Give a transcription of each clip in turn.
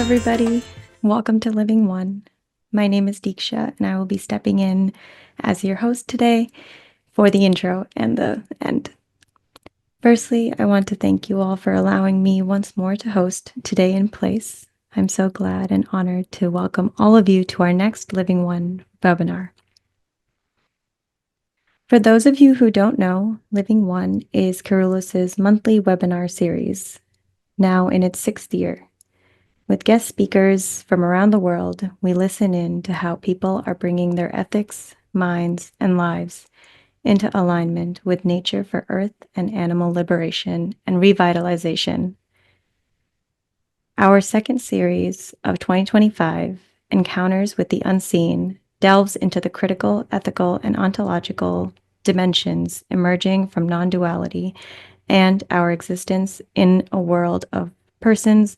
everybody. Welcome to Living One. My name is Deeksha, and I will be stepping in as your host today for the intro and the end. Firstly, I want to thank you all for allowing me once more to host Today in Place. I'm so glad and honored to welcome all of you to our next Living One webinar. For those of you who don't know, Living One is Kyrillos' monthly webinar series, now in its 6th year. With guest speakers from around the world, we listen in to how people are bringing their ethics, minds, and lives into alignment with nature for earth and animal liberation and revitalization. Our second series of 2025, Encounters with the Unseen, delves into the critical, ethical, and ontological dimensions emerging from non-duality and our existence in a world of persons,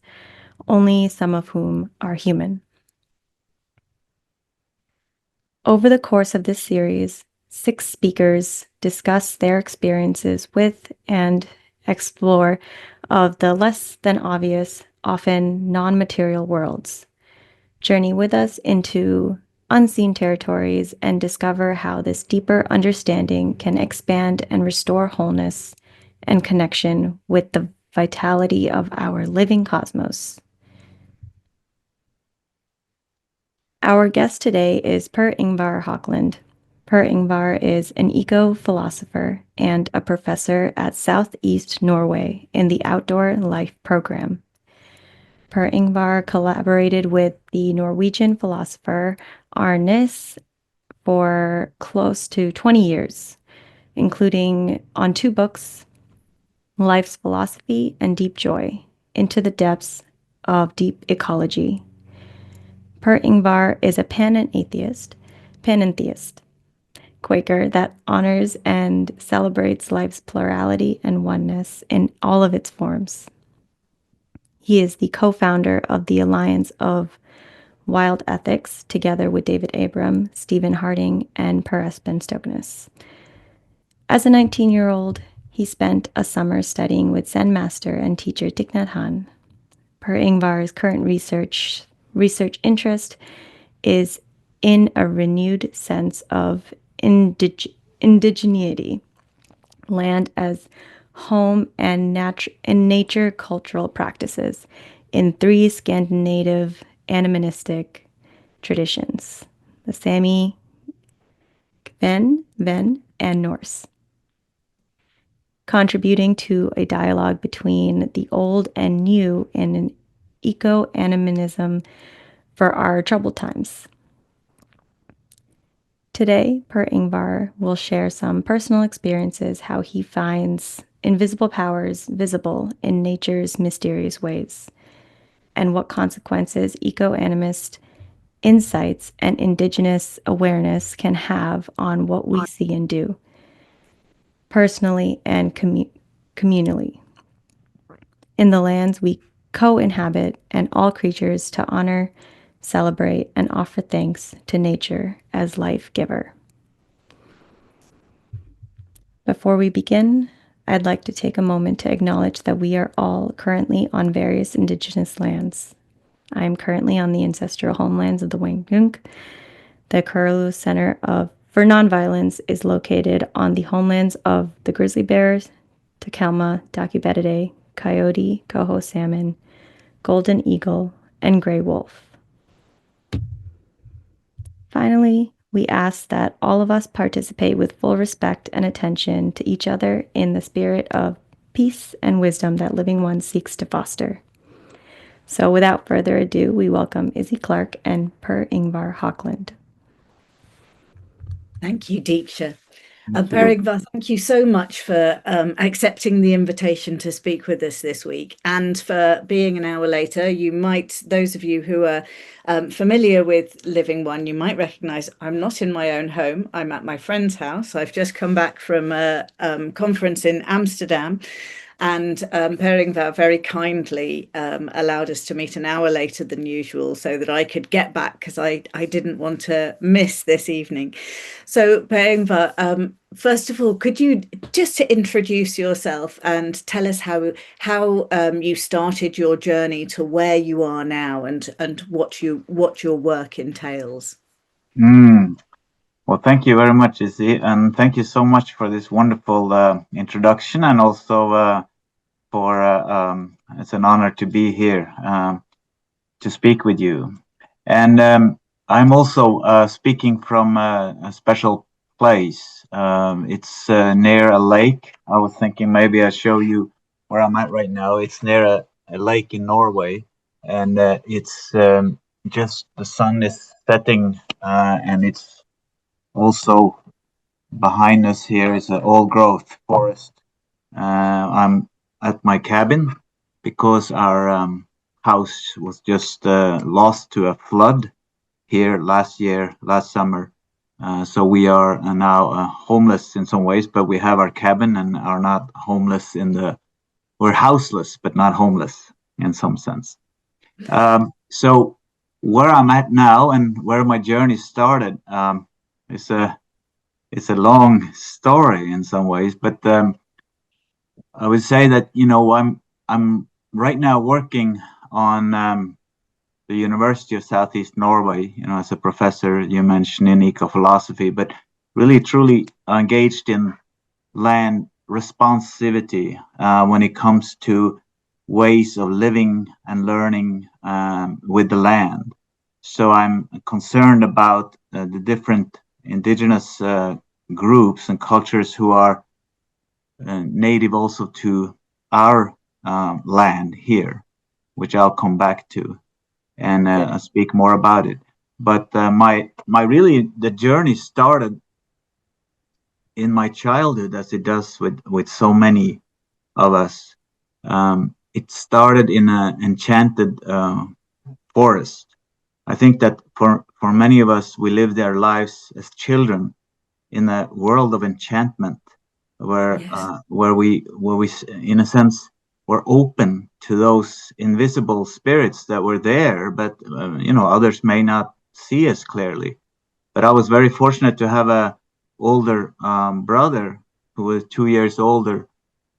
only some of whom are human. Over the course of this series, 6 speakers discuss their experiences with and explore of the less than obvious, often non-material worlds. Journey with us into unseen territories and discover how this deeper understanding can expand and restore wholeness and connection with the vitality of our living cosmos. Our guest today is Per Ingvar Haukeland. Per Ingvar is an eco-philosopher and a professor at Southeast Norway in the Outdoor Life program. Per Ingvar collaborated with the Norwegian philosopher Arnes for close to 20 years, including on 2 books, Life's Philosophy and Deep Joy, Into the Depths of Deep Ecology. Per Ingvar is a panentheist, Quaker that honors and celebrates life's plurality and oneness in all of its forms. He is the co-founder of the Alliance of Wild Ethics, together with David Abram, Stephen Harding, and Per Espen Stoknes. As a 19-year-old, he spent a summer studying with Zen master and teacher Thich Nhat Hanh. Per Ingvar's current research interest is in a renewed sense of indigeneity, land as home and nature cultural practices in 3 Scandinavian animistic traditions, the Sami, Ven, and Norse, contributing to a dialogue between the old and new in an eco-animism for our troubled times. Today, Per Ingvar will share some personal experiences, how he finds invisible powers visible in nature's mysterious ways, and what consequences eco-animist insights and indigenous awareness can have on what we see and do, personally and communally, in the lands we co-inhabit, and all creatures to honor, celebrate, and offer thanks to nature as life giver. Before we begin, I'd like to take a moment to acknowledge that we are all currently on various indigenous lands. I am currently on the ancestral homelands of the Wangunk. The Kyrillos Center for Nonviolence is located on the homelands of the grizzly bears, Takelma, Dakubetidae, coyote, coho salmon, golden eagle, and gray wolf. Finally, we ask that all of us participate with full respect and attention to each other in the spirit of peace and wisdom that Living One seeks to foster. So without further ado, we welcome Izzy Clark and Per Ingvar Haukeland. Thank you, Deeksha. Per Ingvar, thank you so much for accepting the invitation to speak with us this week, and for being an hour later. Those of you who are familiar with Living One, you might recognize I'm not in my own home. I'm at my friend's house. I've just come back from a conference in Amsterdam. And Per Ingvar very kindly allowed us to meet an hour later than usual so that I could get back, because I didn't want to miss this evening. So Per Ingvar, first of all, could you just to introduce yourself and tell us how you started your journey to where you are now, and what your work entails? Mm. Well, thank you very much, Izzy, and thank you so much for this wonderful introduction, and also for it's an honor to be here to speak with you. And I'm also speaking from a special place. It's near a lake. I was thinking maybe I'll show you where I'm at right now. It's near a lake in Norway, and it's just the sun is setting, and it's also behind us here is an old growth forest. I'm at my cabin because our house was just lost to a flood here last summer. So we are now homeless in some ways, but we have our cabin and are not homeless we're houseless, but not homeless in some sense. So where I'm at now and where my journey started is it's a long story in some ways, but I would say that I'm right now working on the University of Southeast Norway, as a professor you mentioned in eco-philosophy, but really truly engaged in land responsivity when it comes to ways of living and learning with the land. So I'm concerned about the different indigenous groups and cultures who are native also to our land here, which I'll come back to and speak more about it. But my really the journey started in my childhood, as it does with so many of us. It started in an enchanted forest. I think that for many of us, we lived our lives as children in a world of enchantment, Yes. where we in a sense were open to those invisible spirits that were there, but others may not see as clearly. But I was very fortunate to have a older brother who was 2 years older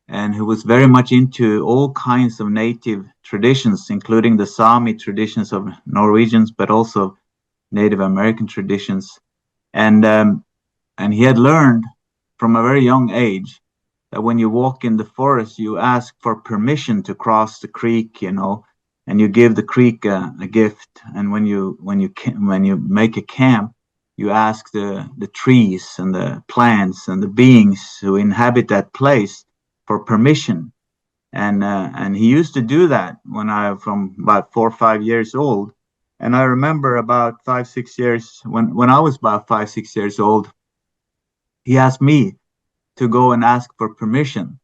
and who was very much into all kinds of native traditions, including the Sami traditions of Norwegians, but also Native American traditions. And he had learned from a very young age that when you walk in the forest, you ask for permission to cross the creek, and you give the creek a gift. And when you make a camp, you ask the trees and the plants and the beings who inhabit that place for permission. And he used to do that from about 4 or 5 years old. And I remember about 5 6 years when I was about 5 6 years old, he asked me to go and ask for permission.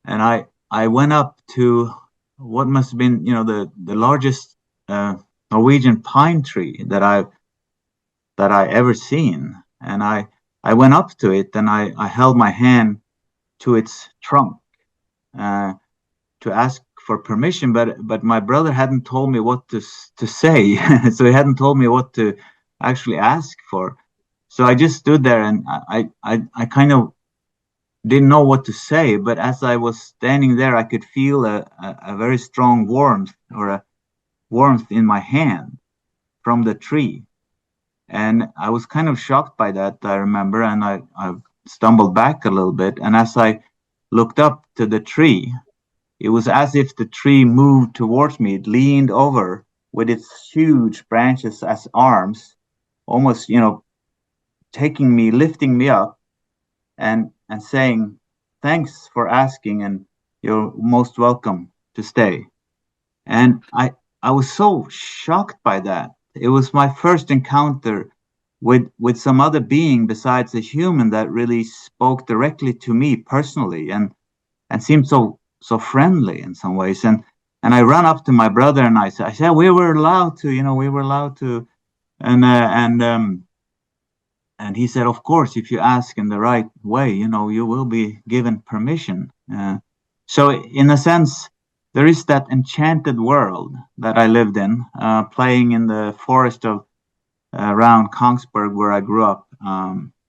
And I went up to what must have been, the largest Norwegian pine tree that I ever seen. And I went up to it and I held my hand to its trunk uh, to ask for permission. But my brother hadn't told me what to say, so he hadn't told me what to actually ask for. So I just stood there and I kind of didn't know what to say, but as I was standing there, I could feel a very strong warmth, or a warmth in my hand from the tree. And I was kind of shocked by that, I remember, and I stumbled back a little bit. And as I looked up to the tree, it was as if the tree moved towards me. It leaned over with its huge branches as arms, almost, lifting me up and saying, "Thanks for asking, and you're most welcome to stay." And I was so shocked by that. It was my first encounter with some other being besides a human that really spoke directly to me personally, and seemed so friendly in some ways. And I ran up to my brother and I said, "We were allowed to, we were allowed to." And he said, "Of course, if you ask in the right way, you will be given permission." So in a sense, there is that enchanted world that I lived in, playing in the forest of around Kongsberg, where I grew up,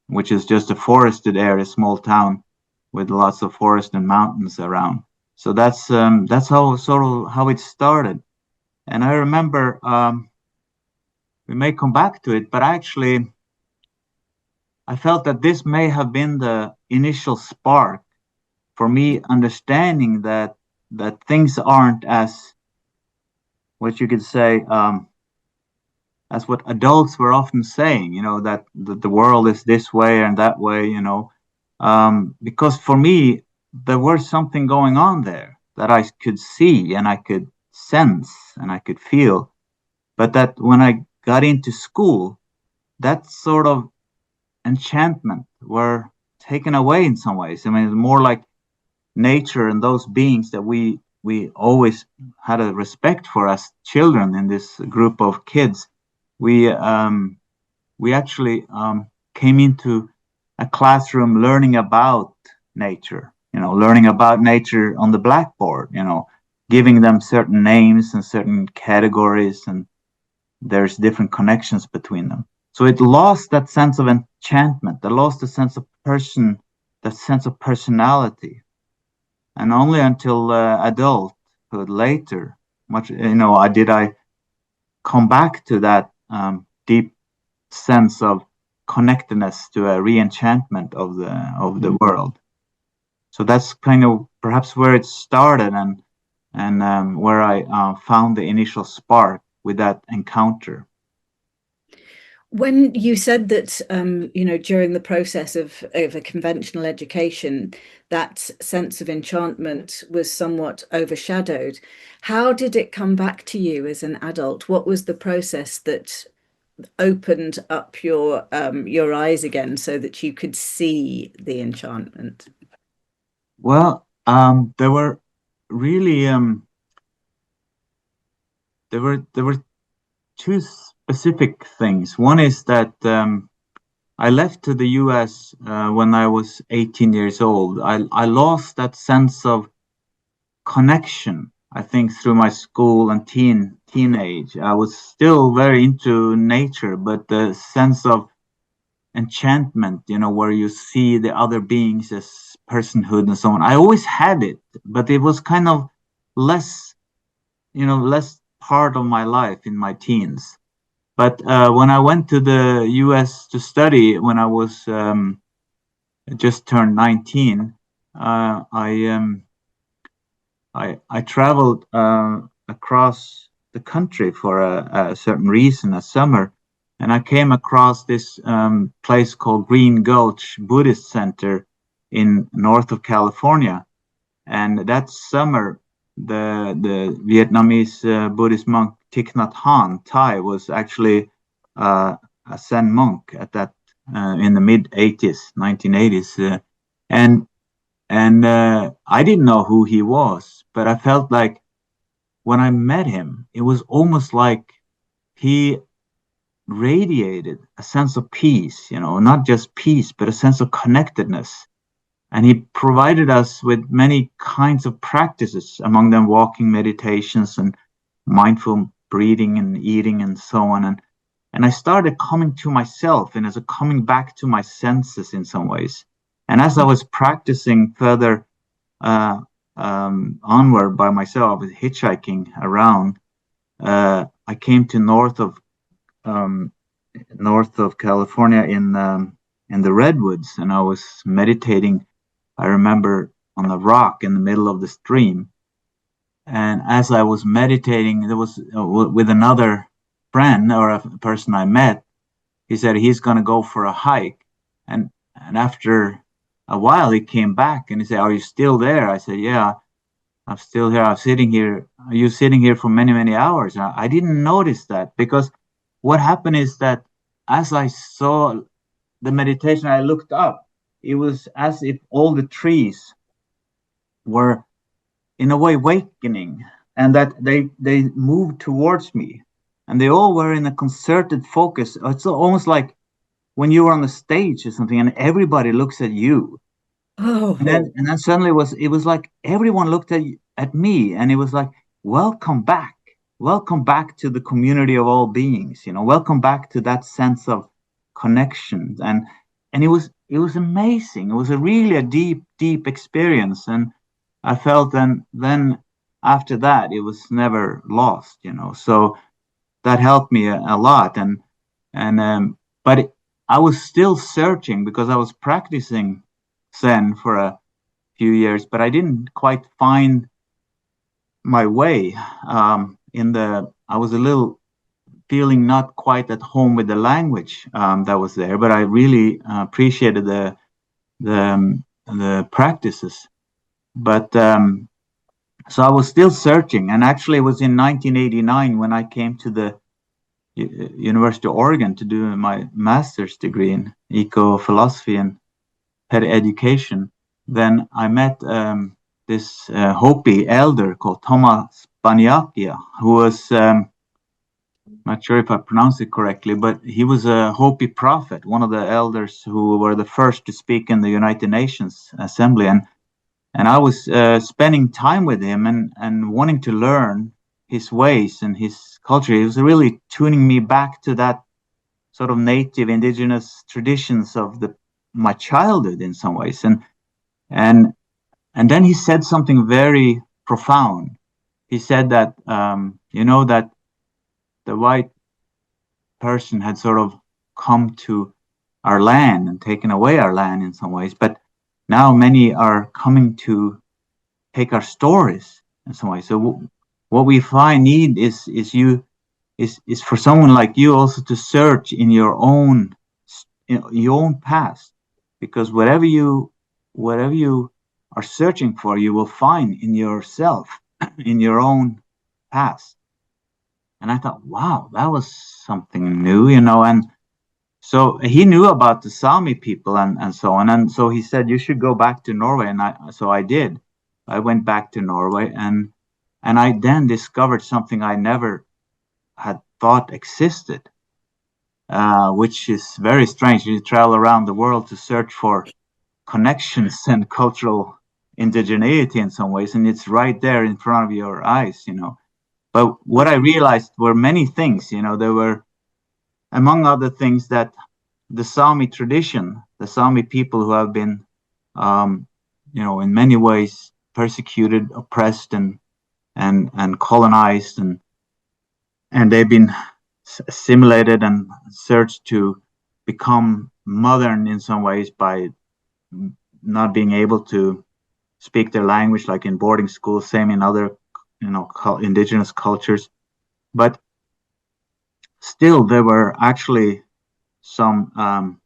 which is just a forested area, small town with lots of forest and mountains around. So that's how sort of how it started. And I remember we may come back to it, but actually I felt that this may have been the initial spark for me understanding that things aren't as what you could say as what adults were often saying, that the world is this way and that way, because for me there was something going on there that I could see and I could sense and I could feel, but that when I got into school, that sort of enchantment were taken away in some ways. I mean, it's more like nature and those beings that we always had a respect for as children in this group of kids. We actually came into a classroom learning about nature, learning about nature on the blackboard, giving them certain names and certain categories, and there's different connections between them. So it lost that sense of enchantment, it lost the sense of person, that sense of personality. And only until adulthood later, I come back to that deep sense of connectedness to a re-enchantment of the world. So that's kind of perhaps where it started, and where I found the initial spark with that encounter. When you said that, during the process of a conventional education, that sense of enchantment was somewhat overshadowed, how did it come back to you as an adult? What was the process that opened up your eyes again so that you could see the enchantment? Well, there were really there were two specific things. One is that I left to the U.S. When I was 18 years old. I lost that sense of connection, I think, through my school and teenage. I was still very into nature, but the sense of enchantment, where you see the other beings as personhood and so on, I always had it, but it was kind of less, less part of my life in my teens. But when I went to the U.S. to study, when I was just turned 19, I traveled across the country for a certain reason, a summer, and I came across this place called Green Gulch Buddhist Center in north of California. And that summer, the Vietnamese Buddhist monk Thich Nhat Hanh Thai was actually a Zen monk at that in the mid 80s, 1980s, and I didn't know who he was, but I felt like when I met him, it was almost like he radiated a sense of peace, not just peace, but a sense of connectedness. And he provided us with many kinds of practices, among them walking meditations and mindful breathing and eating and so on. And I started coming to myself and as a coming back to my senses in some ways. And as I was practicing further onward by myself, hitchhiking around, I came to north of California in the redwoods, and I was meditating. I remember on a rock in the middle of the stream, and as I was meditating, there was with another friend or a person I met. He said he's going to go for a hike, and after a while he came back and he said, "Are you still there?" I said, "Yeah, I'm still here. I'm sitting here. Are you sitting here for many, many hours?" I didn't notice that, because what happened is that as I saw the meditation, I looked up. It was as if all the trees were in a way awakening, and that they moved towards me, and they all were in a concerted focus. It's almost like when you are on the stage or something and everybody looks at you, Oh. And then suddenly it was like everyone looked at me, and it was like, welcome back. Welcome back to the community of all beings, welcome back to that sense of connection. And it was amazing. It was a deep experience. And I felt then after that it was never lost, so that helped me a lot. And but I was still searching because I was practicing Zen for a few years, but I didn't quite find my way. I was a little feeling not quite at home with the language that was there, but I really appreciated the practices. But so I was still searching, and actually, it was in 1989 when I came to the University of Oregon to do my master's degree in eco philosophy and pet education. Then I met this Hopi elder called Thomas Banyakia, who was not sure if I pronounced it correctly, but he was a Hopi prophet, one of the elders who were the first to speak in the United Nations Assembly. And I was spending time with him and wanting to learn his ways and his culture. He was really tuning me back to that sort of native indigenous traditions of my childhood in some ways. And and then he said something very profound. He said that that the white person had sort of come to our land and taken away our land in some ways, but now many are coming to take our stories in some ways. So what we find need is for someone like you also to search in your own past, because whatever you are searching for, you will find in yourself, in your own past. And I thought, wow, that was something new, and so he knew about the Sami people and so on. And so he said, you should go back to Norway. And so I did. I went back to Norway, and I then discovered something I never had thought existed, which is very strange. You travel around the world to search for connections and cultural indigeneity in some ways, and it's right there in front of your eyes. But what I realized were many things. There were, among other things, that the Sami tradition, the Sami people who have been, in many ways persecuted, oppressed, and colonized, and they've been assimilated and searched to become modern in some ways by not being able to speak their language, like in boarding schools, same in other, indigenous cultures. But still, there were actually some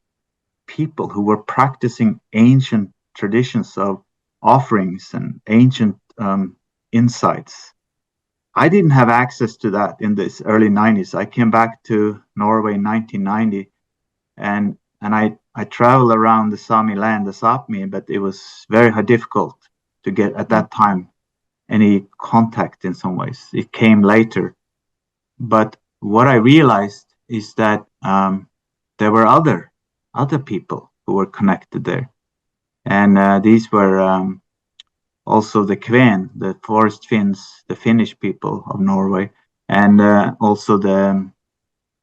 people who were practicing ancient traditions of offerings and ancient insights. I didn't have access to that in this early 90s. I came back to Norway in 1990, and I traveled around the Sami land, the Sapmi, but it was very difficult to get at that time any contact in some ways. It came later. But what I realized is that there were other people who were connected there. And these were also the Kven, the Forest Finns, the Finnish people of Norway, and also the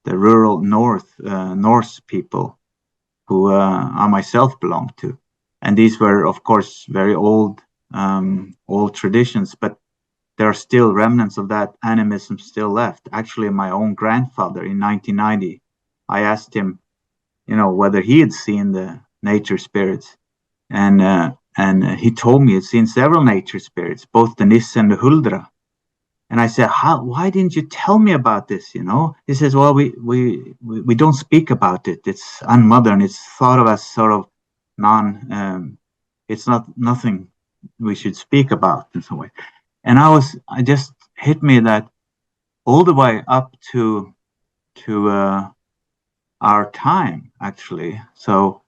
rural Norse people who I myself belonged to. And these were, of course, very old traditions, but there are still remnants of that animism still left. Actually, my own grandfather in 1990, I asked him, whether he had seen the nature spirits, and he told me he'd seen several nature spirits, both the Nis and the Huldra. And I said, why didn't you tell me about this? He says, well, we don't speak about it. It's unmodern. It's thought of as sort of it's nothing we should speak about in some way. And I just hit me that all the way up to our time, actually. So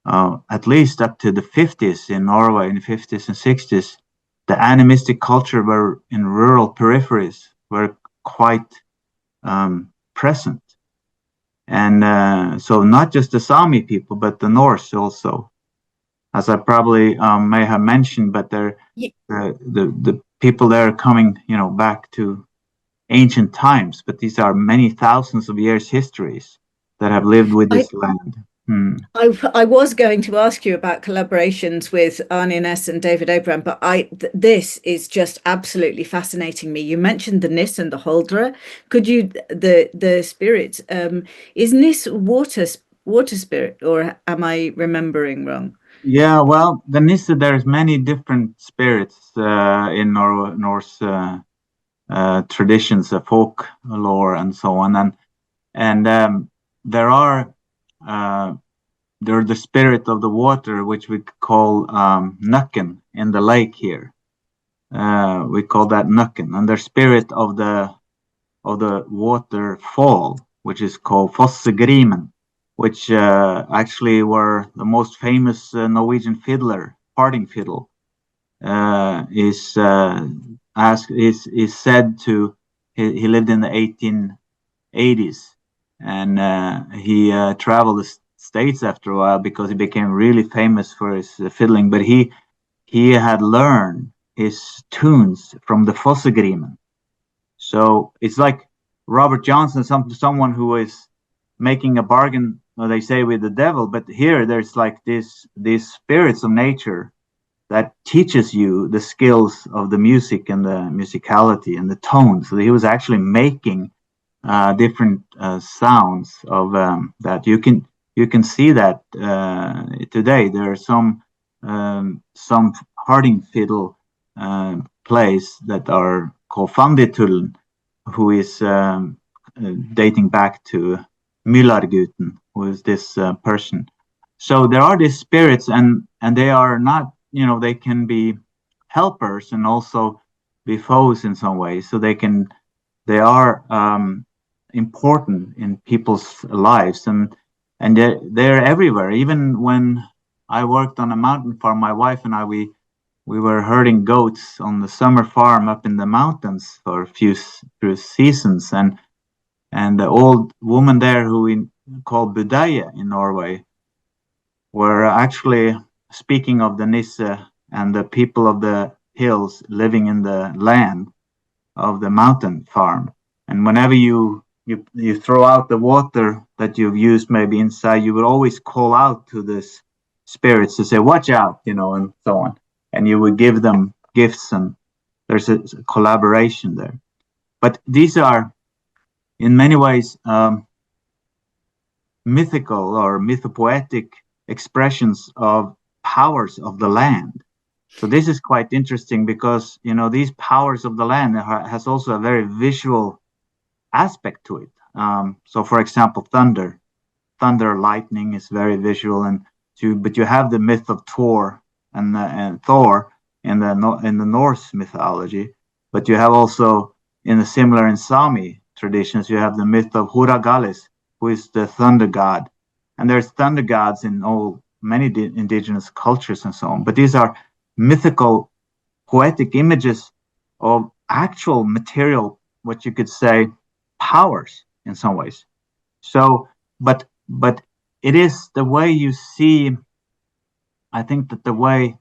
at least up to the 50s in Norway, in the 50s and 60s, the animistic culture were in rural peripheries were quite present. And so not just the Sami people, but the Norse also. as I probably may have mentioned, but they're the people there are coming, back to ancient times, but these are many thousands of years histories that have lived with I, this land. I was going to ask you about collaborations with Arne Næss and David Abraham, but this is just absolutely fascinating me. You mentioned the Nis and the Huldra. Could you the spirits? Is Nis water spirit, or am I remembering wrong? Yeah, well, the Nisse, there's many different spirits in Norse traditions, folklore, and so on, and there are they're the spirit of the water, which we call Nukken in the lake here. We call that Nukken, and the spirit of the waterfall, which is called Fossegrimen, which actually were the most famous Norwegian fiddler, parting fiddle, is said to he lived in the 1880s, and he traveled the states after a while because he became really famous for his fiddling. But he had learned his tunes from the Fossegrimen. So it's like Robert Johnson, someone who is making a bargain, they say, with the devil. But here, there's like these spirits of nature that teaches you the skills of the music and the musicality and the tones. So he was actually making different sounds of that. You can see that today. There are some harding fiddle plays that are called Fanditullen, who is dating back to Myllarguten, who is this person. So there are these spirits, and they are not, they can be helpers and also be foes in some ways. So they are important in people's lives, and they're everywhere. Even when I worked on a mountain farm, my wife and I, we were herding goats on the summer farm up in the mountains for a few seasons, and the old woman there, who we call Budeie in Norway, were actually speaking of the Nisse and the people of the hills living in the land of the mountain farm. And whenever you throw out the water that you've used maybe inside, you would always call out to this spirits to say, watch out, and so on. And you would give them gifts, and there's a collaboration there. But these are, in many ways, mythical or mythopoetic expressions of powers of the land. So this is quite interesting because, these powers of the land has also a very visual aspect to it. So, for example, thunder, lightning is very visual, but you have the myth of Thor and Thor in the Norse mythology, but you have also in the similar in Sami traditions, you have the myth of Huragalis, who is the thunder god, and there's thunder gods in many indigenous cultures and so on. But these are mythical, poetic images of actual material, what you could say, powers in some ways. So, but it is the way you see. I think that the way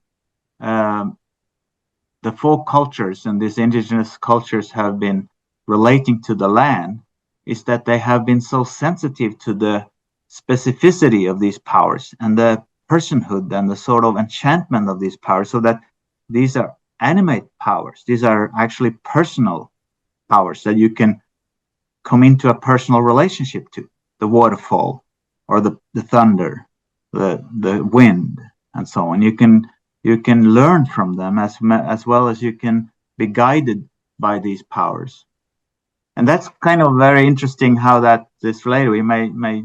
the folk cultures and these indigenous cultures have been relating to the land is that they have been so sensitive to the specificity of these powers and the personhood and the sort of enchantment of these powers, so that these are animate powers. These are actually personal powers that you can come into a personal relationship to: the waterfall or the thunder, the wind, and so on. You can learn from them as well as you can be guided by these powers. And that's kind of very interesting how that is related. We may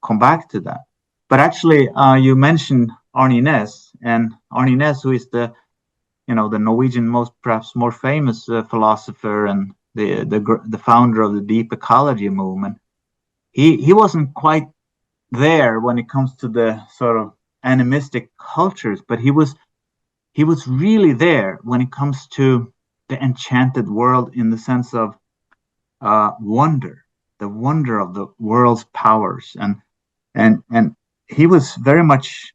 come back to that. But actually, you mentioned Arne Næss, and Arne Næss, who is the Norwegian perhaps more famous philosopher and the founder of the deep ecology movement. He wasn't quite there when it comes to the sort of animistic cultures, but he was really there when it comes to the enchanted world, in the sense of wonder, the wonder of the world's powers, and he was very much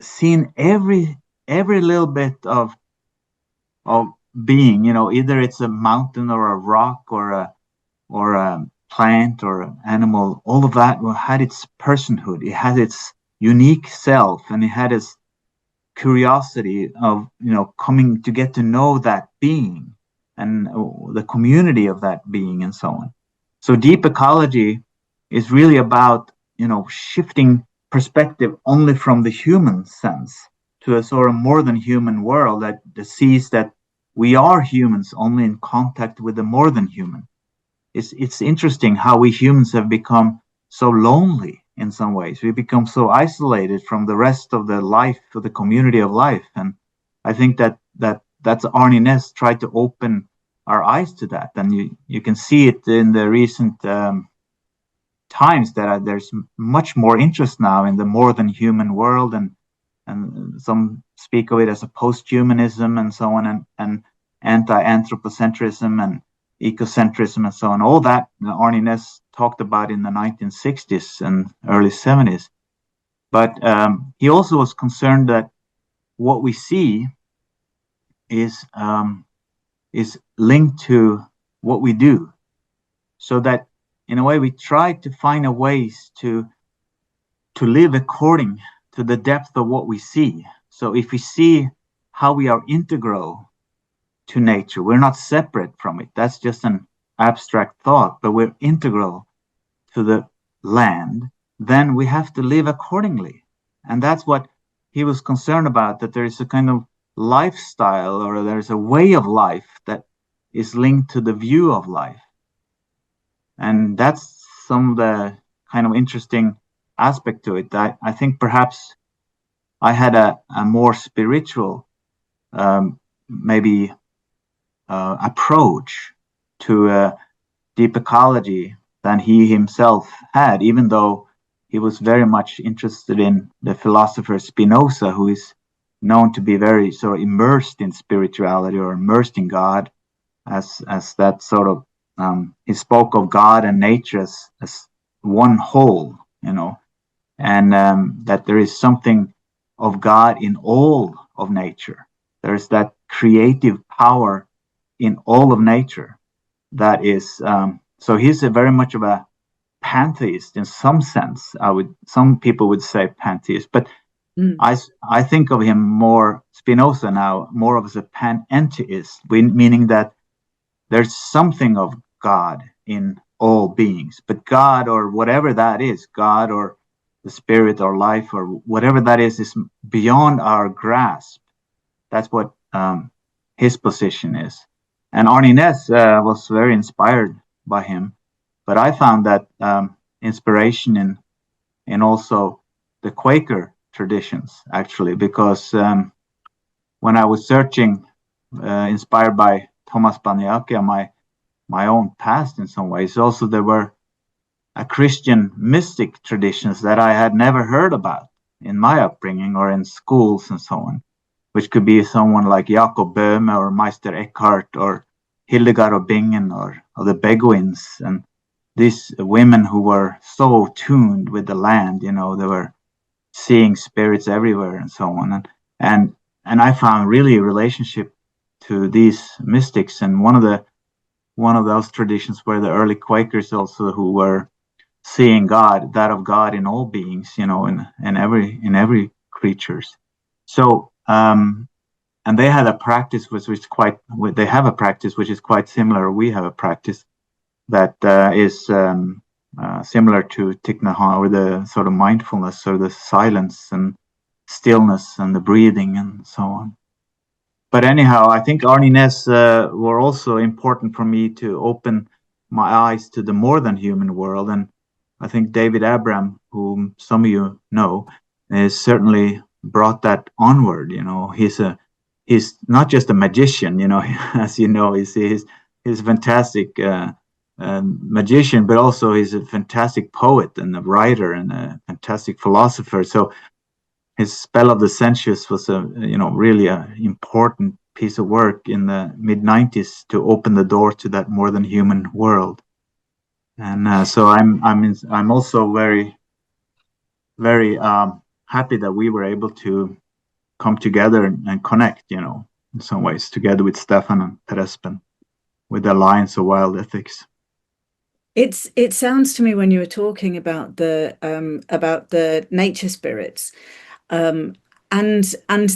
seen every little bit of being. Either it's a mountain or a rock or a plant or an animal. All of that had its personhood. It had its unique self, and it had its curiosity of coming to get to know that being and the community of that being and so on. So deep ecology is really about shifting perspective only from the human sense to a sort of more than human world that sees that we are humans only in contact with the more than human. It's interesting how we humans have become so lonely in some ways. We become so isolated from the rest of the life, of the community of life. And I think that's Arne Næss tried to open our eyes to that. And you can see it in the recent times that there's much more interest now in the more than human world, and some speak of it as a post-humanism and so on, and anti-anthropocentrism and ecocentrism and so on. All that Arne Næss talked about in the 1960s and early 70s. But he also was concerned that what we see is linked to what we do. So that in a way we try to find a ways to live according to the depth of what we see. So if we see how we are integral to nature, we're not separate from it. That's just an abstract thought, but we're integral to the land, then we have to live accordingly. And that's what he was concerned about, that there is a kind of lifestyle, or there's a way of life that is linked to the view of life. And that's some of the kind of interesting aspect to it. I think perhaps I had a more spiritual approach to deep ecology than he himself had, even though he was very much interested in the philosopher Spinoza, who is known to be very sort of immersed in spirituality or immersed in God, as that sort of he spoke of God and nature as one whole, and that there is something of God in all of nature. There is that creative power in all of nature. That is, so he's very much of a pantheist in some sense. Some people would say pantheist, but I think of him more, Spinoza now, more of as a panentheist, meaning that there's something of God in all beings, but God, or whatever that is, God or the spirit or life or whatever that is beyond our grasp. That's what his position is. And Arne Næss was very inspired by him, but I found that inspiration in also the Quaker traditions, actually, because when I was searching, inspired by Thomas Baniake and my own past in some ways, also there were Christian mystic traditions that I had never heard about in my upbringing or in schools and so on, which could be someone like Jacob Böhme or Meister Eckhart or Hildegard of Bingen or the Beguines, and these women who were so tuned with the land, they were seeing spirits everywhere and so on. And I found really a relationship to these mystics, and one of those traditions were the early Quakers also, who were seeing God, that of God in all beings, in every creatures. So and they had a practice which is quite. They have a practice which is quite similar. We have a practice that is similar to Thich Nhat Hanh, or the sort of mindfulness, or the silence and stillness and the breathing and so on. But anyhow, I think Arne Næss were also important for me to open my eyes to the more than human world. And I think David Abram, whom some of you know, is certainly brought that onward. He's not just a magician, as you know, he's a fantastic magician, but also he's a fantastic poet and a writer and a fantastic philosopher. So his Spell of the Sensuous was really an important piece of work in the mid-90s to open the door to that more than human world. And so I'm also very, very happy that we were able to come together and connect, you know, in some ways, together with Stefan and Terespen, with the Alliance of Wild Ethics. It sounds to me when you were talking about the nature spirits, and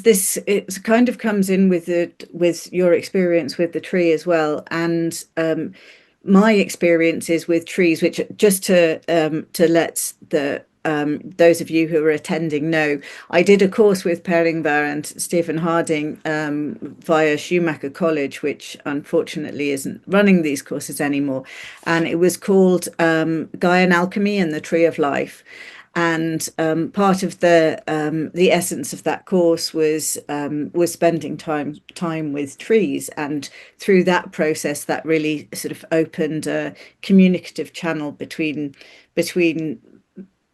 this, it kind of comes in with your experience with the tree as well, and my experiences with trees, which, just to let those of you who are attending know, I did a course with Per Ingvar and Stephen Harding via Schumacher College, which unfortunately isn't running these courses anymore, and it was called Gaian Alchemy and the Tree of Life. And part of the essence of that course was spending time with trees, and through that process, that really sort of opened a communicative channel between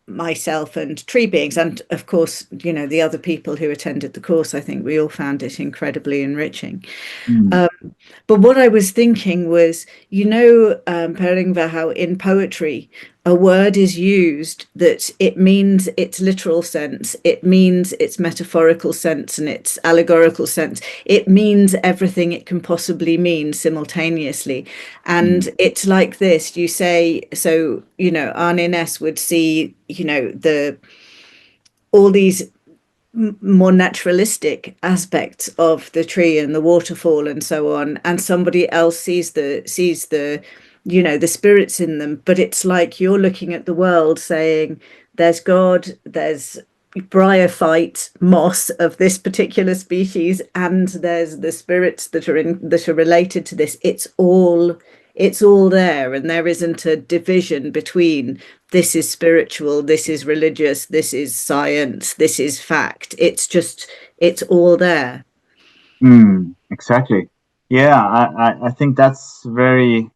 myself and tree beings, and of course, you know, the other people who attended the course. I think we all found it incredibly enriching. But what I was thinking was, you know, Per Ingvar, how in poetry a word is used that it means its literal sense, it means its metaphorical sense, and its allegorical sense. It means everything it can possibly mean simultaneously. And it's like this, you say, so, you know, Arne Næss would see, you know, all these more naturalistic aspects of the tree and the waterfall and so on, and somebody else sees the you know, the spirits in them. But it's like you're looking at the world saying, there's God, there's bryophyte moss of this particular species, and there's the spirits that are related to this. It's all there, and there isn't a division between this is spiritual, this is religious, this is science, this is fact. It's all there. Exactly. Yeah, I think that's very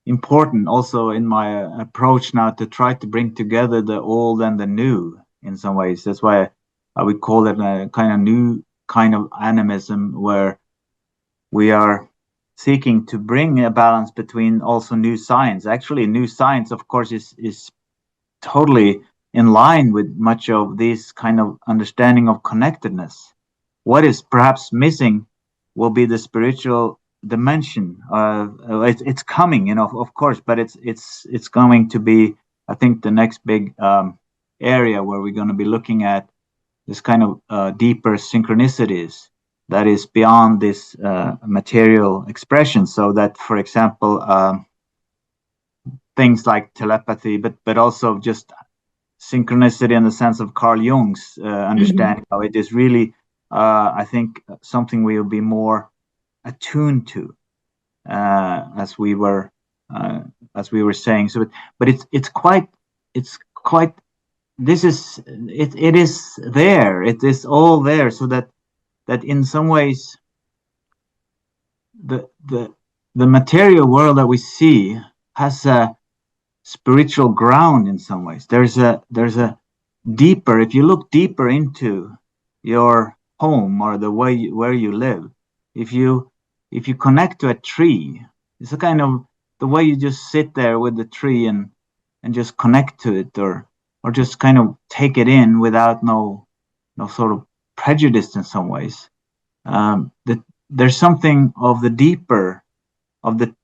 important also in my approach now, to try to bring together the old and the new in some ways. That's why I would call it a kind of new kind of animism, where we are seeking to bring a balance between also new science. Actually, new science, of course, is totally in line with much of this kind of understanding of connectedness. What is perhaps missing will be the spiritual dimension. It's coming, you know, of course, but it's going to be, I think, the next big area where we're going to be looking at this kind of deeper synchronicities that is beyond this material expression. So that, for example, things like telepathy, but also just synchronicity in the sense of Carl Jung's understanding of it, is really, I think, something we will be more attuned to, as we were saying. So, but it's quite. This is it. It is there. It is all there. So that in some ways, the material world that we see has a spiritual ground in some ways. There's a deeper, if you look deeper into your home or the way where you live, if you connect to a tree, it's a kind of the way you just sit there with the tree and just connect to it, or just kind of take it in without no sort of prejudice in some ways. That there's something of the deeper of the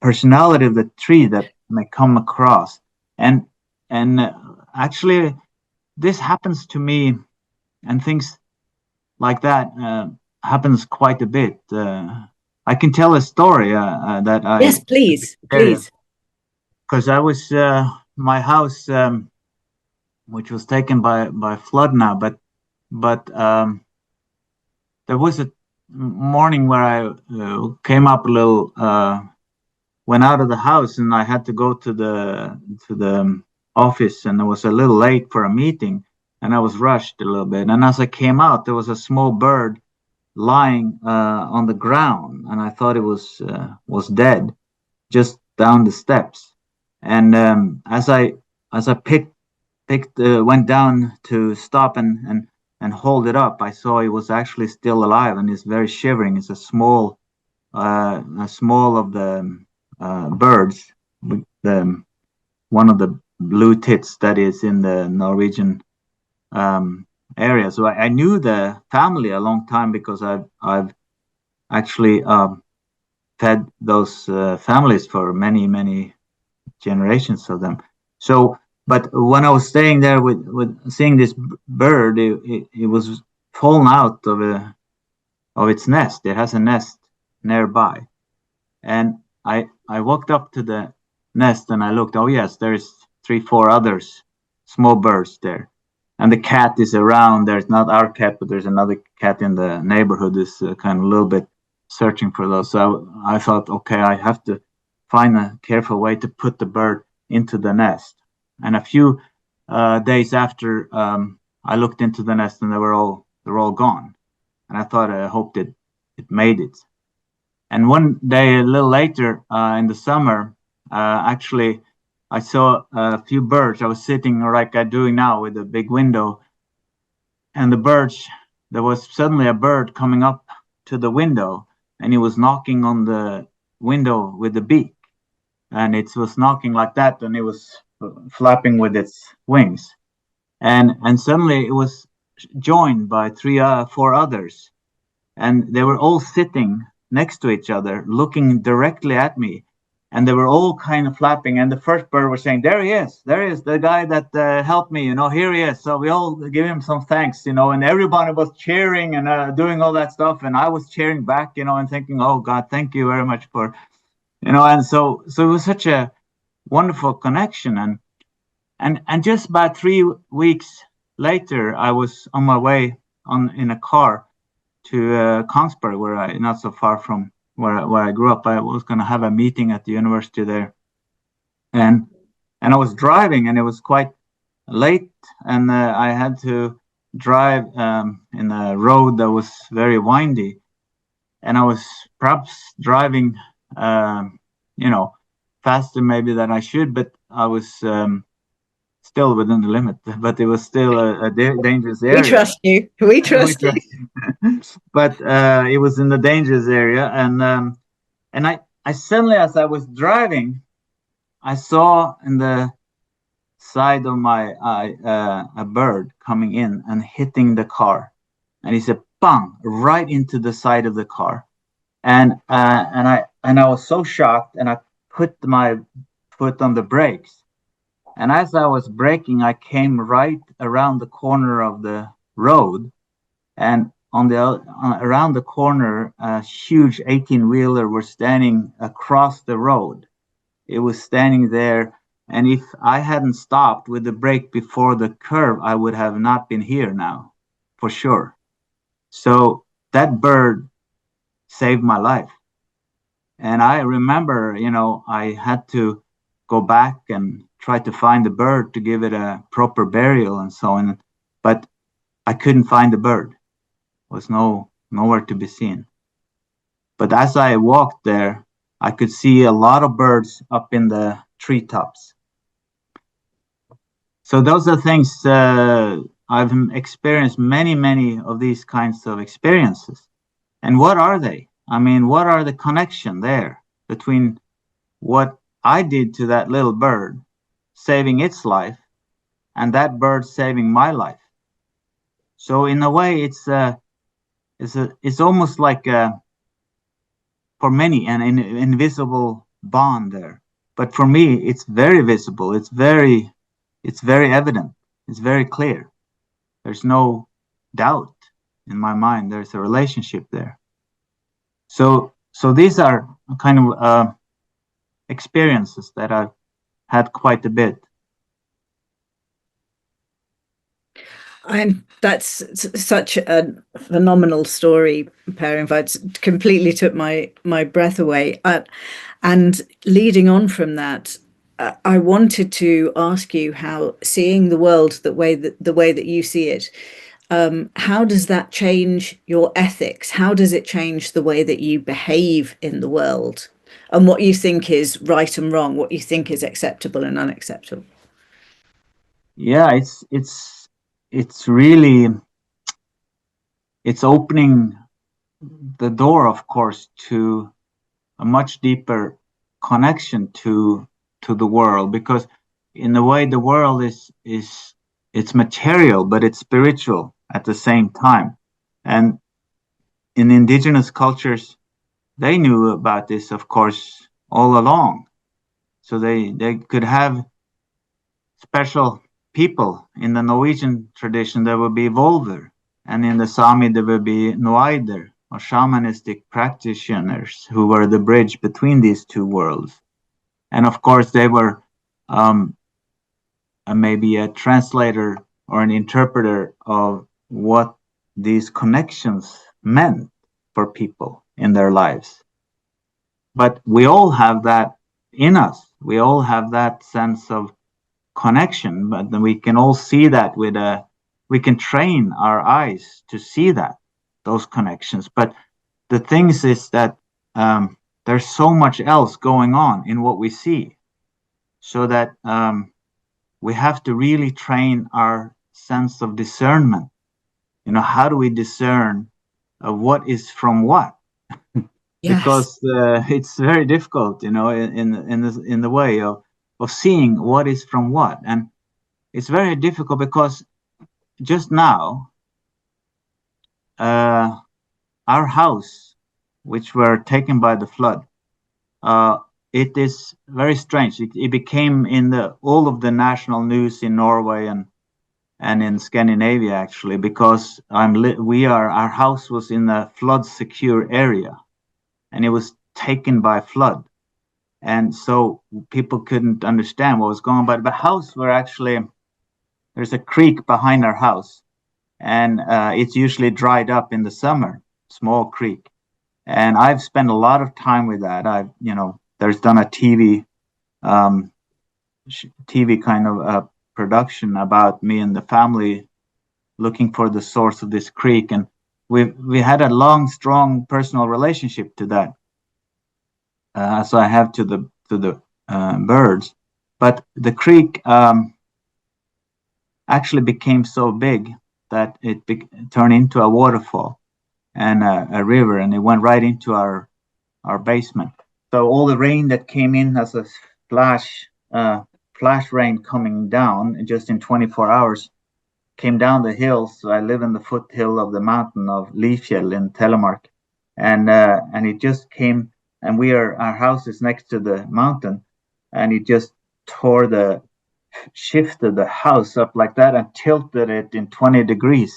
personality of the tree that may come across, and actually this happens to me, and things like that happens quite a bit. I can tell a story that I yes, please because I was my house, which was taken by flood now, but there was a morning where I came up a little, went out of the house, and I had to go to the office, and I was a little late for a meeting, and I was rushed a little bit. And as I came out, there was a small bird lying on the ground, and I thought it was dead, just down the steps. And as I went down to stop and hold it up, I saw it was actually still alive, and it's very shivering. It's a small of the birds, one of the blue tits that is in the Norwegian area. So I knew the family a long time because I've actually fed those families for many generations of them. So, but when I was staying there with seeing this bird, it was fallen out of its nest. It has a nest nearby, and I walked up to the nest and I looked. Oh yes, there's 3-4 others, small birds there, and the cat is around. There's not our cat, but there's another cat in the neighborhood is kind of a little bit searching for those. So I thought, okay, I have to find a careful way to put the bird into the nest. And a few days after, I looked into the nest and they were all gone. And I thought, I hoped it made it. And one day, a little later in the summer, actually, I saw a few birds. I was sitting like I'm doing now with a big window, and the birds. There was suddenly a bird coming up to the window, and he was knocking on the window with the beak, and it was knocking like that, and it was flapping with its wings, and suddenly it was joined by 3-4 others, and they were all sitting next to each other, looking directly at me, and they were all kind of flapping. And the first bird was saying, there he is, the guy that helped me, here he is. So we all give him some thanks, and everybody was cheering and doing all that stuff, and I was cheering back, and thinking, oh God, thank you very much for, and so it was such a wonderful connection. And just about 3 weeks later, I was on my way in a car to Kongsberg, where not so far from where I grew up. I was going to have a meeting at the university there, and I was driving, and it was quite late, and I had to drive in a road that was very windy, and I was perhaps driving, faster maybe than I should, but I was still within the limit, but it was still a dangerous area. We trust you. We trust you. But it was in the dangerous area, and I suddenly, as I was driving, I saw in the side of my eye a bird coming in and hitting the car, and he said, "Bang!" right into the side of the car, and I was so shocked, and I put my foot on the brakes. And as I was braking, I came right around the corner of the road, and around the corner, a huge 18-wheeler was standing across the road. It was standing there, and if I hadn't stopped with the brake before the curve, I would have not been here now, for sure. So that bird saved my life. And I remember, I had to go back and try to find the bird to give it a proper burial and so on. But I couldn't find the bird. It was nowhere to be seen. But as I walked there, I could see a lot of birds up in the treetops. So those are things I've experienced many of these kinds of experiences. And what are they? I mean, what are the connection there between what I did to that little bird, saving its life, and that bird saving my life? So in a way, it's almost like for many an invisible bond there. But for me, it's very visible. It's very evident. It's very clear. There's no doubt in my mind. There's a relationship there. So these are kind of experiences that I've had quite a bit. And that's such a phenomenal story, Per Ingvar. It completely took my breath away. And leading on from that, I wanted to ask you how seeing the world the way that you see it, how does that change your ethics? How does it change the way that you behave in the world, and what you think is right and wrong, what you think is acceptable and unacceptable? Yeah, it's really, it's opening the door, of course, to a much deeper connection to the world, because in a way the world is it's material, but it's spiritual at the same time. And in indigenous cultures, they knew about this, of course, all along. So they could have special people. In the Norwegian tradition, there would be Volver, and in the Sami, there would be Noaider, or shamanistic practitioners, who were the bridge between these two worlds. And of course, they were maybe a translator or an interpreter of what these connections meant for people in their lives. But we all have that in us. We all have that sense of connection, but then we can all see that we can train our eyes to see those connections. But the things is that there's so much else going on in what we see, so that we have to really train our sense of discernment. How do we discern what is from what? Yes. Because it's very difficult, in the way of seeing what is from what. And it's very difficult because just now, our house, which were taken by the flood, it is very strange. It became in all of the national news in Norway and in Scandinavia, actually, because our house was in a flood secure area, and it was taken by flood. And so people couldn't understand what was going on. But the house there's a creek behind our house, and it's usually dried up in the summer, small creek. And I've spent a lot of time with that. There's done a TV kind of production about me and the family looking for the source of this creek. And we had a long, strong personal relationship to that. So I have to the birds, but the creek actually became so big that it turned into a waterfall and a river, and it went right into our basement. So all the rain that came in as a flash rain coming down just in 24 hours came down the hills. So I live in the foothill of the mountain of Lifjell in Telemark, and it just came. And our house is next to the mountain, and it just shifted the house up like that and tilted it in 20 degrees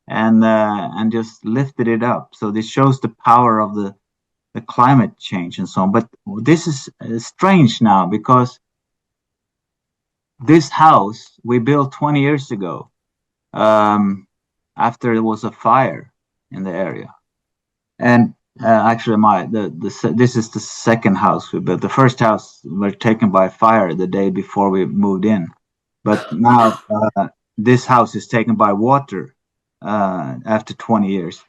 and just lifted it up. So this shows the power of the climate change and so on. But this is strange now, because this house we built 20 years ago, after there was a fire in the area. And actually, this is the second house we built. The first house was taken by fire the day before we moved in, but now this house is taken by water after 20 years.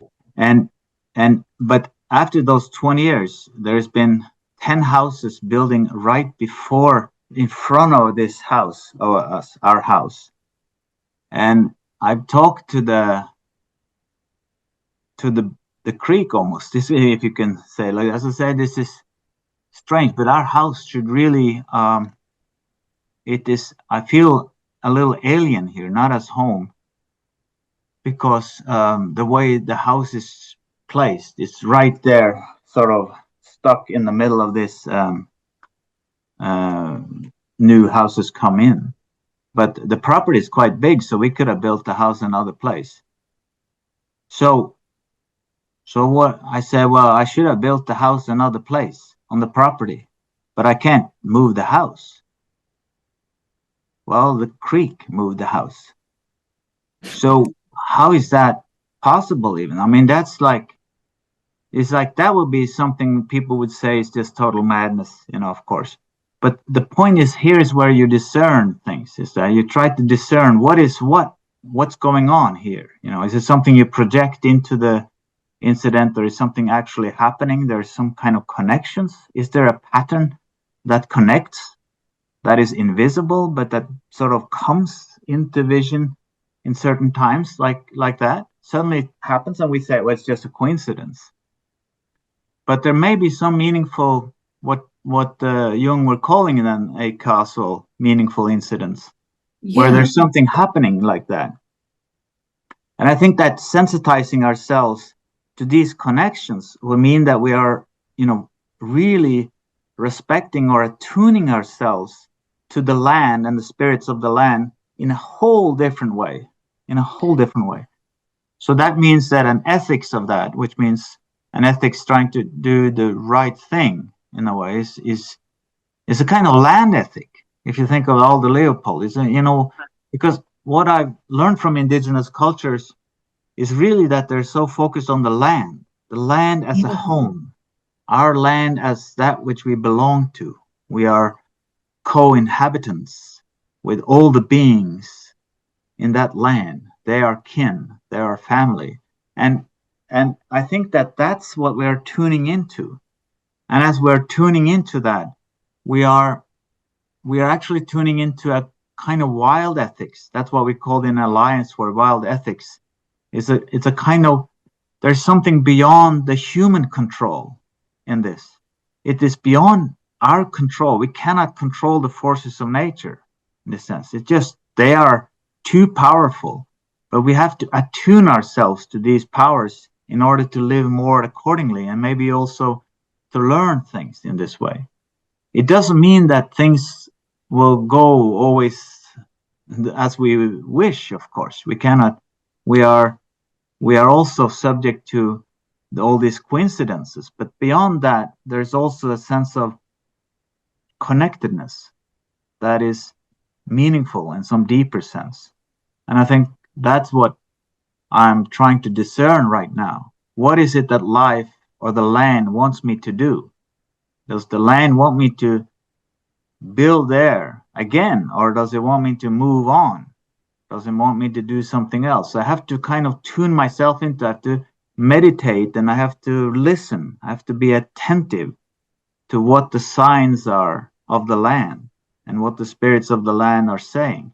But after those 20 years, there's been 10 houses building right in front of this house, our house. And I've talked to the creek almost. This, if you can say, like, as I said, this is strange, but our house should really, I feel a little alien here, not as home, because the way the house is placed, it's right there, sort of stuck in the middle of this new houses come in. But the property is quite big, so we could have built the house another place. So what I said, well, I should have built the house another place on the property, but I can't move the house. Well, the creek moved the house. So how is that possible even? I mean, it's like that would be something people would say is just total madness, of course. But the point is, here is where you discern things, is that you try to discern what's going on here. Is it something you project into the incident, or is something actually happening? There's some kind of connections. Is there a pattern that connects, that is invisible, but that sort of comes into vision in certain times, like that? Suddenly it happens, and we say, well, it's just a coincidence. But there may be some meaningful, what Jung were calling then a causal, meaningful incidents where there's something happening like that. And I think that sensitizing ourselves to these connections will mean that we are, really respecting or attuning ourselves to the land and the spirits of the land in a whole different way, So that means that an ethics of that, which means an ethics trying to do the right thing in a way, is a kind of land ethic. If you think of all the Leopold, because what I've learned from indigenous cultures is really that they're so focused on the land as a home, our land as that which we belong to. We are co-inhabitants with all the beings in that land. They are kin, they are family. And I think that that's what we're tuning into. And as we're tuning into that, we are actually tuning into a kind of wild ethics. That's what we call in Alliance for Wild Ethics. It's a kind of, there's something beyond the human control in this. It is beyond our control. We cannot control the forces of nature in this sense. It's just, they are too powerful, but we have to attune ourselves to these powers in order to live more accordingly, and maybe also to learn things in this way. It doesn't mean that things will go always as we wish, of course. We cannot. We are also subject to all these coincidences, but beyond that, there's also a sense of connectedness that is meaningful in some deeper sense. And I think that's what I'm trying to discern right now. What is it that life or the land wants me to do? Does the land want me to build there again, or does it want me to move on? Does it want me to do something else? I have to kind of tune myself into, I have to meditate, and I have to listen. I have to be attentive to what the signs are of the land and what the spirits of the land are saying.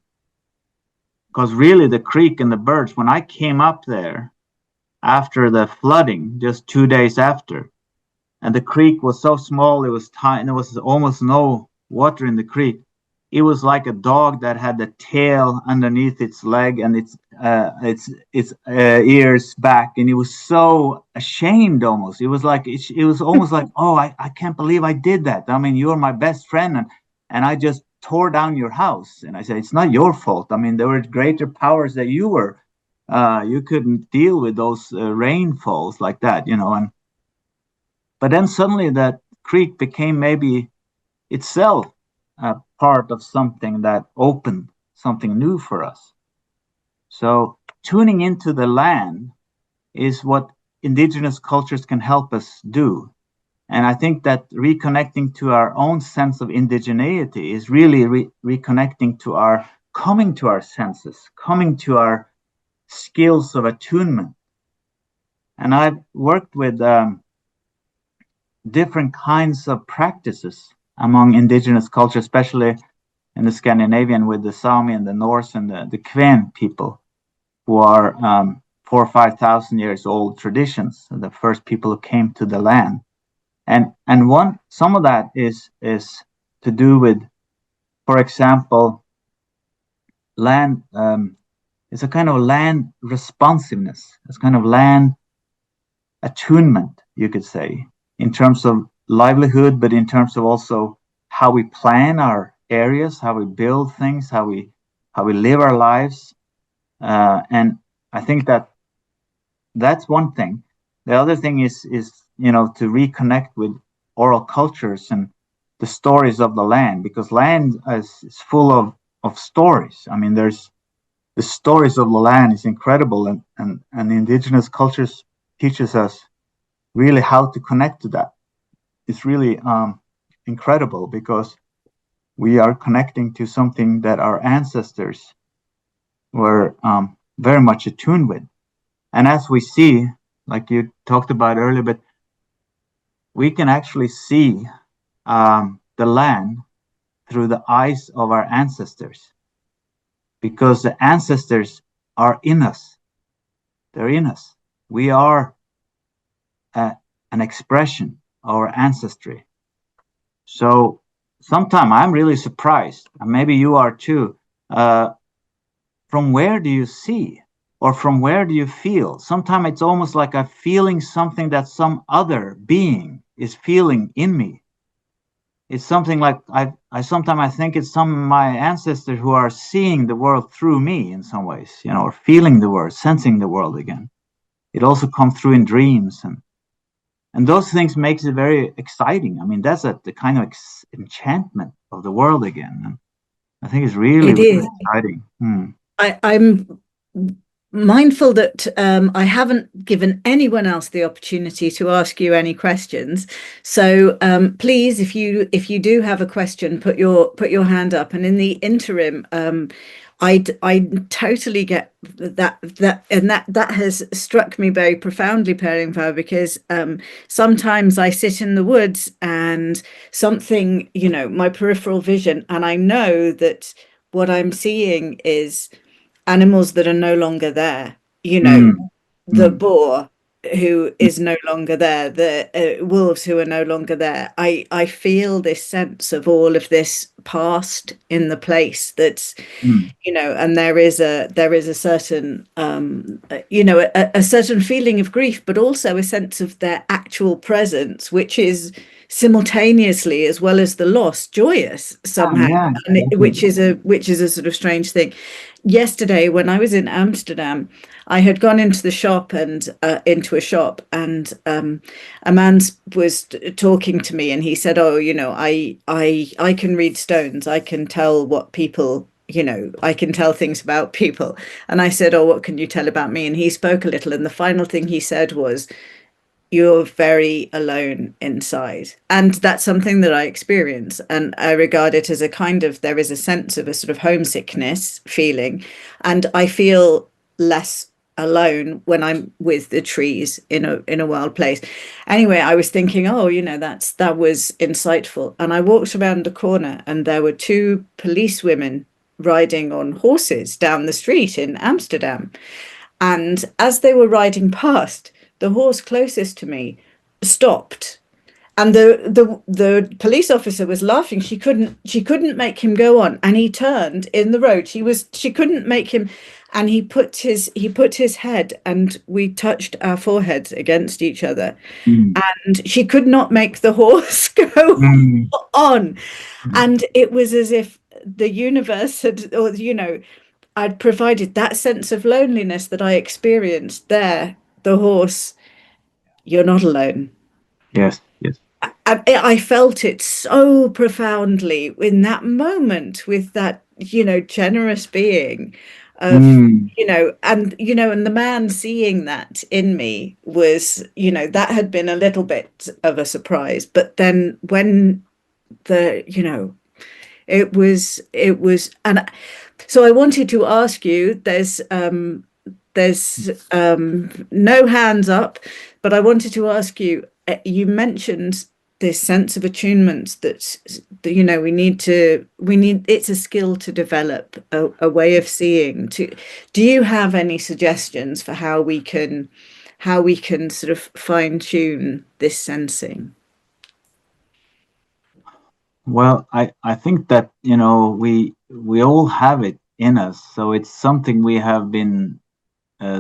Because really the creek and the birds, when I came up there after the flooding, just 2 days after, and the creek was so small, it was tiny, there was almost no water in the creek. It was like a dog that had the tail underneath its leg and its ears back, and it was so ashamed almost. It was like it was almost like, oh, I can't believe I did that. I mean, you're my best friend, and I just tore down your house. And I said, it's not your fault. I mean, there were greater powers that you were. You couldn't deal with those rainfalls like that, but then suddenly that creek became maybe itself a part of something that opened something new for us. So tuning into the land is what indigenous cultures can help us do. And I think that reconnecting to our own sense of indigeneity is really reconnecting to our, coming to our senses, coming to our skills of attunement. And I've worked with different kinds of practices among indigenous culture, especially in the Scandinavian with the Sami and the Norse and the Kven people, who are 4,000 or 5,000 years old traditions, the first people who came to the land. And some of that is to do with, for example, land. It's a kind of land responsiveness. It's kind of land attunement, you could say, in terms of livelihood, but in terms of also how we plan our areas, how we build things, how we live our lives. And I think that that's one thing. The other thing is to reconnect with oral cultures and the stories of the land, because land is full of stories. I mean, there's the stories of the land is incredible, and indigenous cultures teaches us really how to connect to that. It's really incredible, because we are connecting to something that our ancestors were very much attuned with. And as we see, like you talked about earlier, but we can actually see the land through the eyes of our ancestors, because the ancestors are in us. They're in us. We are an expression of our ancestry. So sometimes I'm really surprised, and maybe you are too, from where do you see? Or from where do you feel? Sometimes it's almost like I'm feeling something that some other being is feeling in me. It's something like I sometimes I think it's some of my ancestors who are seeing the world through me in some ways, or feeling the world, sensing the world again. It also comes through in dreams, and those things makes it very exciting. I mean, that's the kind of enchantment of the world again. And I think it's really, It really is. exciting. I'm mindful that I haven't given anyone else the opportunity to ask you any questions. So please, if you do have a question, put your hand up. And in the interim, I totally get that and that has struck me very profoundly, Per Ingvar, because sometimes I sit in the woods and something, my peripheral vision, and I know that what I'm seeing is animals that are no longer there. The boar who is no longer there, the wolves who are no longer there. I feel this sense of all of this past in the place that's, and there is a certain a certain feeling of grief, but also a sense of their actual presence, which is simultaneously, as well as the loss, joyous somehow. Yeah. Which is a sort of strange thing. Yesterday, when I was in Amsterdam, I had gone into the shop and into a shop, and a man was talking to me, and he said, "Oh, I can read stones. I can tell what people." I can tell things about people. And I said, "Oh, what can you tell about me?" And he spoke a little. And the final thing he said was, "You're very alone inside." And that's something that I experience. And I regard it as there is a sense of a sort of homesickness feeling. And I feel less alone when I'm with the trees in a wild place. Anyway, I was thinking, oh, that was insightful. And I walked around the corner, and there were two police women riding on horses down the street in Amsterdam. And as they were riding past, the horse closest to me stopped. And the police officer was laughing. She couldn't make him go on. And he turned in the road. She couldn't make him, and he put his head, and we touched our foreheads against each other. And she could not make the horse go on. And it was as if the universe had, or I'd provided that sense of loneliness that I experienced there. The horse, you're not alone. Yes. Yes. I felt it so profoundly in that moment with that, generous being of, and the man seeing that in me was, that had been a little bit of a surprise. But then when it was, and so I wanted to ask you, there's no hands up, but I wanted to ask you, you mentioned this sense of attunement that it's a skill to develop, a way of seeing. Do you have any suggestions for how we can sort of fine tune this sensing? Well, I think that we all have it in us, so it's something we have been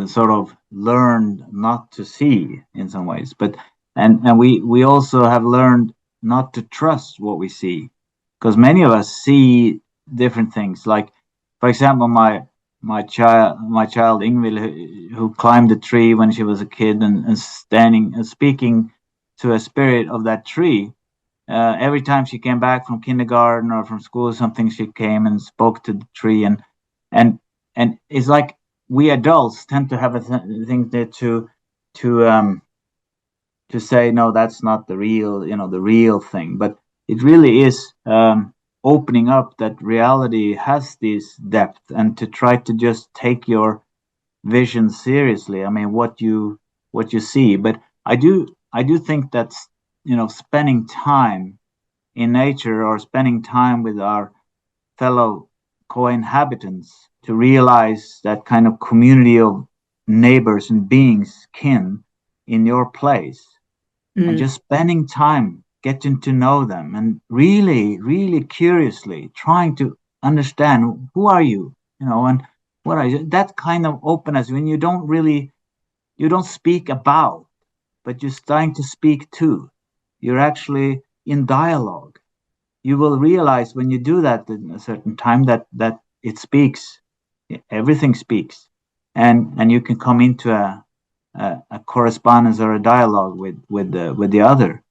sort of learned not to see in some ways, but and we also have learned not to trust what we see, because many of us see different things. Like, for example, my child Ingvild, who climbed a tree when she was a kid, and standing and speaking to a spirit of that tree. Every time she came back from kindergarten or from school or something, she came and spoke to the tree, and and it's like we adults tend to have a thing there to say, no, that's not the real thing, but it really is opening up that reality has this depth, and to try to just take your vision seriously. I mean, what you see. But I do think that's spending time in nature, or spending time with our fellow co-inhabitants, to realize that kind of community of neighbors and beings, kin, in your place, and just spending time getting to know them, and really, really curiously trying to understand, who are you, and what are you? That kind of openness when you don't speak about, but you're starting to speak to. You're actually in dialogue. You will realize when you do that in a certain time that it speaks. Everything speaks, and you can come into a correspondence or a dialogue with the other.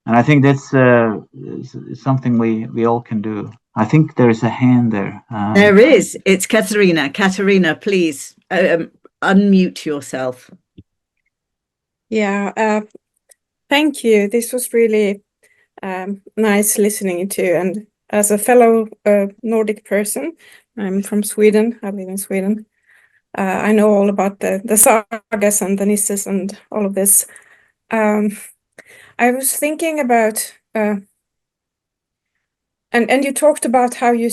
And I think that's is something we all can do. I think there is a hand there. There is. It's Katarina. Katarina, please unmute yourself. Yeah, thank you. This was really nice listening to. And as a fellow Nordic person, I'm from Sweden. I live in Sweden. I know all about the sagas and the nisses and all of this. I was thinking about, and you talked about how you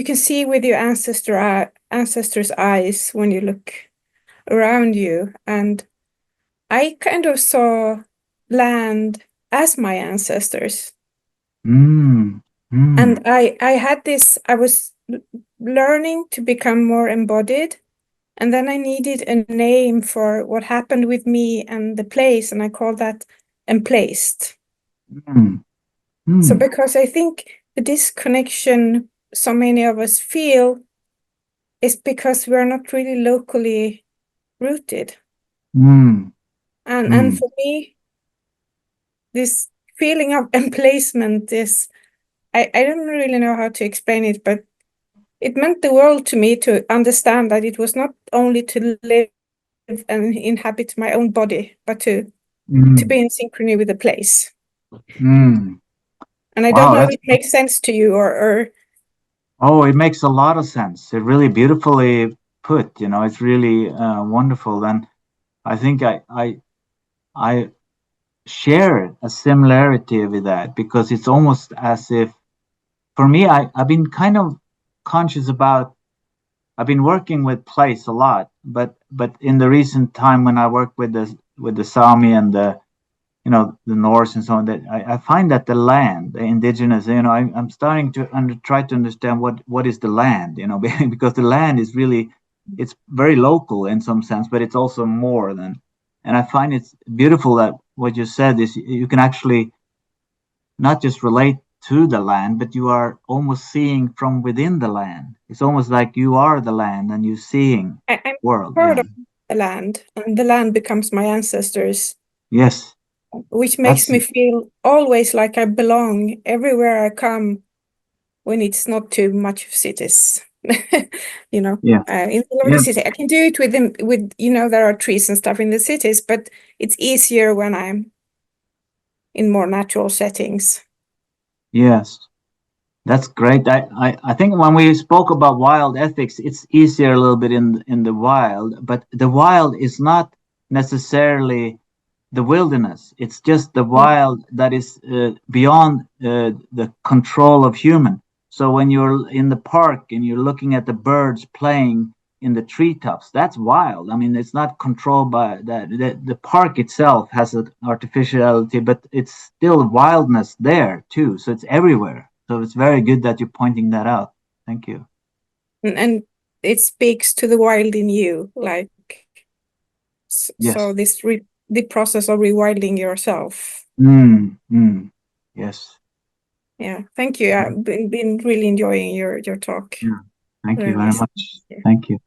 can see with your ancestors' eyes when you look around you. And I kind of saw land as my ancestors. And I had this, I was learning to become more embodied. And then I needed a name for what happened with me and the place. And I called that emplaced. So because I think the disconnection so many of us feel is because we're not really locally rooted. And for me, this feeling of emplacement is, I don't really know how to explain it, but it meant the world to me to understand that it was not only to live and inhabit my own body, but to be in synchrony with the place. And I don't know if it makes sense to you or... Oh, it makes a lot of sense. It really beautifully put, it's really wonderful. And I think I share a similarity with that, because it's almost as if, for me, I've been kind of conscious about, I've been working with place a lot, but in the recent time when I work with the Sami and the Norse and so on, that I find that the land, the indigenous, I'm starting to try to understand what is the land, because the land is really, it's very local in some sense, but it's also more than. And I find it's beautiful that what you said is you can actually not just relate to the land, but you are almost seeing from within the land. It's almost like you are the land and you're seeing I'm world. part of the land, and the land becomes my ancestors. Yes. Which makes me feel always like I belong everywhere I come, when it's not too much of cities. Yeah. In the city, I can do it with there are trees and stuff in the cities, but it's easier when I'm in more natural settings. Yes, that's great. I think when we spoke about wild ethics, it's easier a little bit in the wild, but the wild is not necessarily the wilderness. It's just the wild that is beyond the control of human. So when you're in the park and you're looking at the birds playing in the treetops, that's wild. I mean, it's not controlled by that. The park itself has an artificiality, but it's still wildness there too. So it's everywhere. So it's very good that you're pointing that out. Thank you. And it speaks to the wild in you, like, so this the process of rewilding yourself. Yes. Yeah, thank you. I've been really enjoying your talk. Yeah. Thank you very much. Thank you.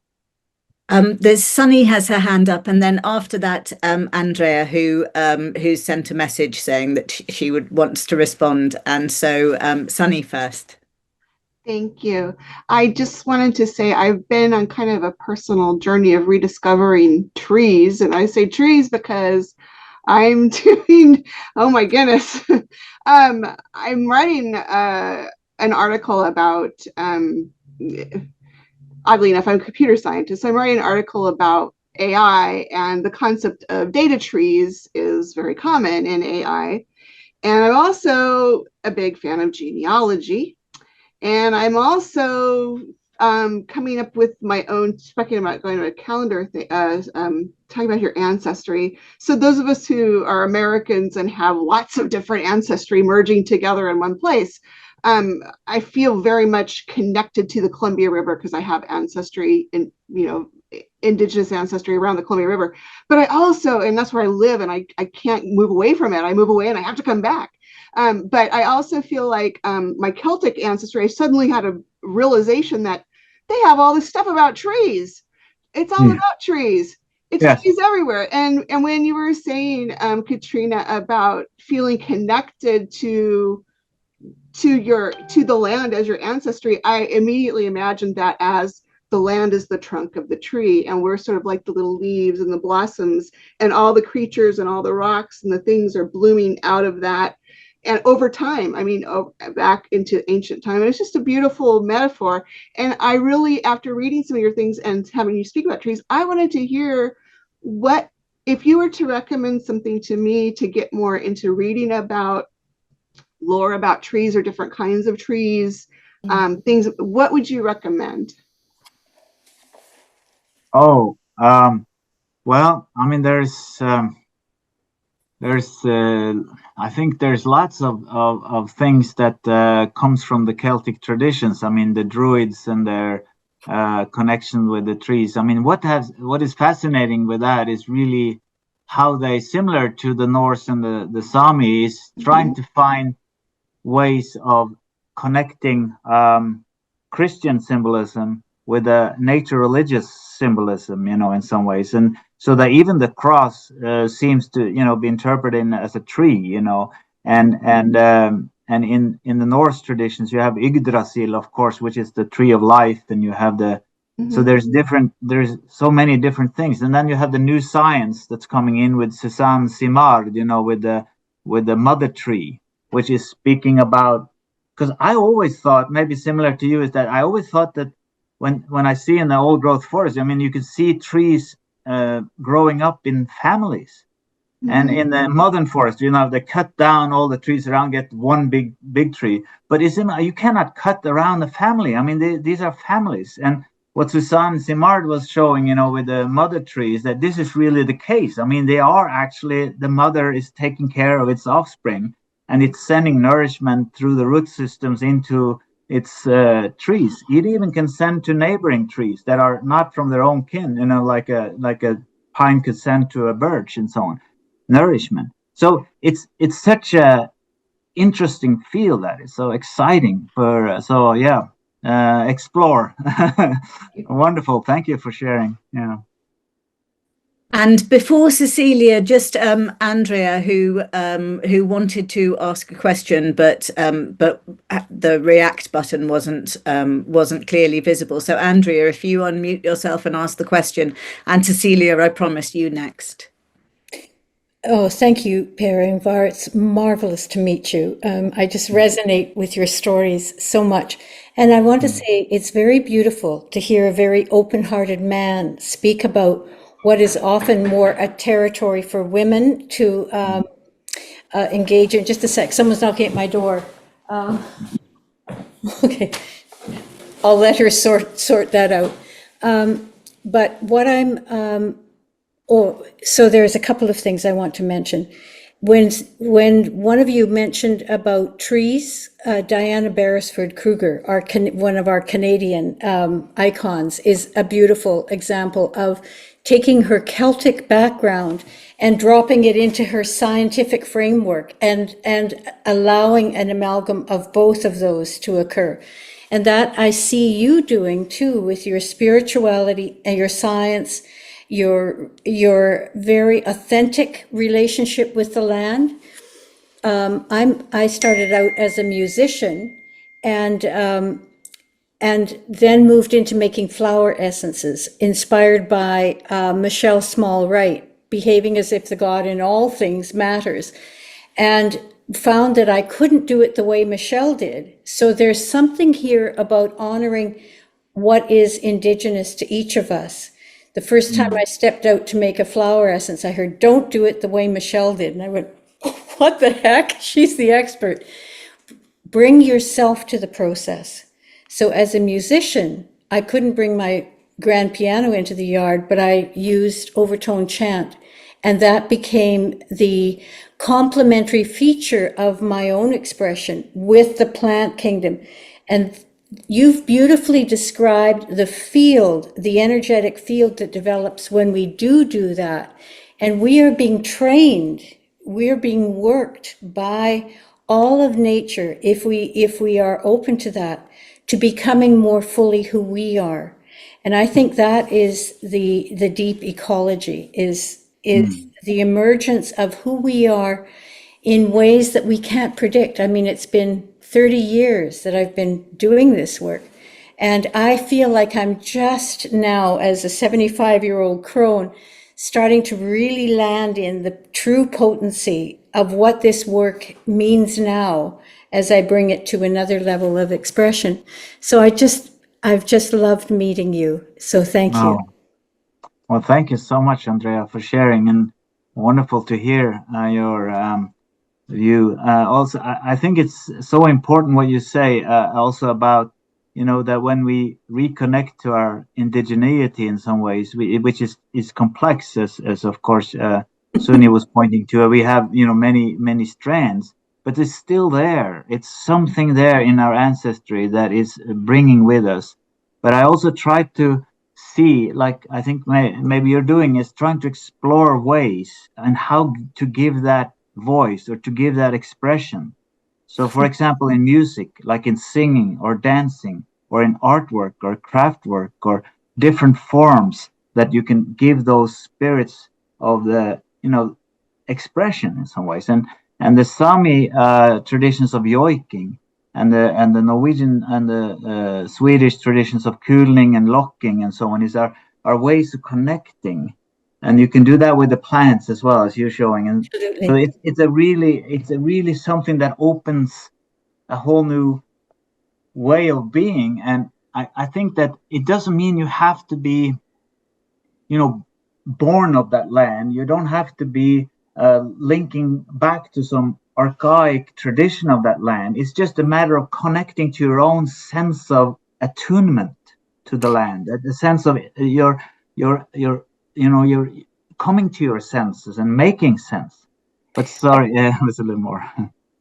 There's Sunny has her hand up, and then after that, Andrea, who sent a message saying that she wants to respond. And so, Sunny first. Thank you. I just wanted to say I've been on kind of a personal journey of rediscovering trees, and I say trees because I'm doing, oh my goodness, I'm writing an article about, oddly enough, I'm a computer scientist. I'm writing an article about AI, and the concept of data trees is very common in AI. And I'm also a big fan of genealogy. And I'm also coming up with my own, speaking about going to a calendar thing, talking about your ancestry. So those of us who are Americans and have lots of different ancestry merging together in one place, I feel very much connected to the Columbia River because I have ancestry in, indigenous ancestry around the Columbia River. But I also, and that's where I live, and I can't move away from it. I move away and I have to come back. But I also feel like my Celtic ancestry, I suddenly had a realization that they have all this stuff about trees. It's all about trees. It's trees everywhere. And when you were saying, Katrina, about feeling connected to the land as your ancestry, I immediately imagined that as the land is the trunk of the tree, and we're sort of like the little leaves and the blossoms, and all the creatures and all the rocks and the things are blooming out of that. And over time, I mean, back into ancient time, and it's just a beautiful metaphor. And I really, after reading some of your things and having you speak about trees, I wanted to hear what, if you were to recommend something to me to get more into reading about lore about trees or different kinds of trees, things, what would you recommend? Oh, well, I mean, I think there's lots of things that comes from the Celtic traditions. I mean, the Druids and their connection with the trees. I mean, what is fascinating with that is really how they, similar to the Norse and the Sami, is trying to find ways of connecting Christian symbolism with a nature religious symbolism, in some ways. And so that even the cross seems to, be interpreted as a tree, and in the Norse traditions, you have Yggdrasil, of course, which is the tree of life, and you have so there's so many different things. And then you have the new science that's coming in with Suzanne Simard, with the mother tree, which is speaking about, because I always thought, maybe similar to you, is that I always thought that when I see in the old growth forest, I mean, you can see trees growing up in families. And in the modern forest, they cut down all the trees around, get one big tree. But you cannot cut around the family. I mean, these are families. And what Suzanne Simard was showing, with the mother tree, is that this is really the case. I mean, they are actually, the mother is taking care of its offspring, and it's sending nourishment through the root systems into its trees. It even can send to neighboring trees that are not from their own kin, like a pine could send to a birch and so on, nourishment. So it's such a interesting field that is so exciting explore. Wonderful. Thank you for sharing. Yeah. And before Cecilia, just Andrea, who wanted to ask a question, but the react button wasn't clearly visible. So Andrea, if you unmute yourself and ask the question, and Cecilia, I promised you next. Oh, thank you, Per Ingvar. It's marvelous to meet you. I just resonate with your stories so much. And I want to say it's very beautiful to hear a very open-hearted man speak about what is often more a territory for women to engage in. Just a sec, someone's knocking at my door. Okay, I'll let her sort that out. But what so there's a couple of things I want to mention. When one of you mentioned about trees, Diana Beresford Kruger, one of our Canadian icons, is a beautiful example of taking her Celtic background and dropping it into her scientific framework and allowing an amalgam of both of those to occur. And that I see you doing too with your spirituality and your science, your very authentic relationship with the land. I started out as a musician and then moved into making flower essences, inspired by Michelle Small-Wright, behaving as if the God in all things matters, and found that I couldn't do it the way Michelle did. So there's something here about honoring what is indigenous to each of us. The first time I stepped out to make a flower essence, I heard, "Don't do it the way Michelle did." And I went, "What the heck? She's the expert." Bring yourself to the process. So as a musician, I couldn't bring my grand piano into the yard, but I used overtone chant. And that became the complementary feature of my own expression with the plant kingdom. And you've beautifully described the field, the energetic field that develops when we do that. And we are being trained, we're being worked by all of nature, if we are open to that, to becoming more fully who we are. And I think that is the deep ecology, is the emergence of who we are in ways that we can't predict. I mean, it's been 30 years that I've been doing this work. And I feel like I'm just now, as a 75-year-old crone, starting to really land in the true potency of what this work means now as I bring it to another level of expression. So I've just loved meeting you. So thank you. Well, thank you so much, Andrea, for sharing, and wonderful to hear your view. Also, I think it's so important what you say also about, that when we reconnect to our indigeneity in some ways, which is complex, as of course Suni was pointing to, we have, many strands, but it's still there. It's something there in our ancestry that is bringing with us. But I also try to see, like I think maybe you're doing, is trying to explore ways and how to give that voice or to give that expression. So, for example, in music, like in singing or dancing or in artwork or craft work or different forms that you can give those spirits of the, expression in some ways. And the Sami traditions of yoiking and the Norwegian and the Swedish traditions of cooling and locking and so on are ways of connecting. And you can do that with the plants as well, as you're showing. And Absolutely. so it's a really something that opens a whole new way of being. And I think that it doesn't mean you have to be, born of that land. You don't have to be linking back to some archaic tradition of that land. It's just a matter of connecting to your own sense of attunement to the land, the sense of your you're coming to your senses and making sense. But sorry, it was a little more.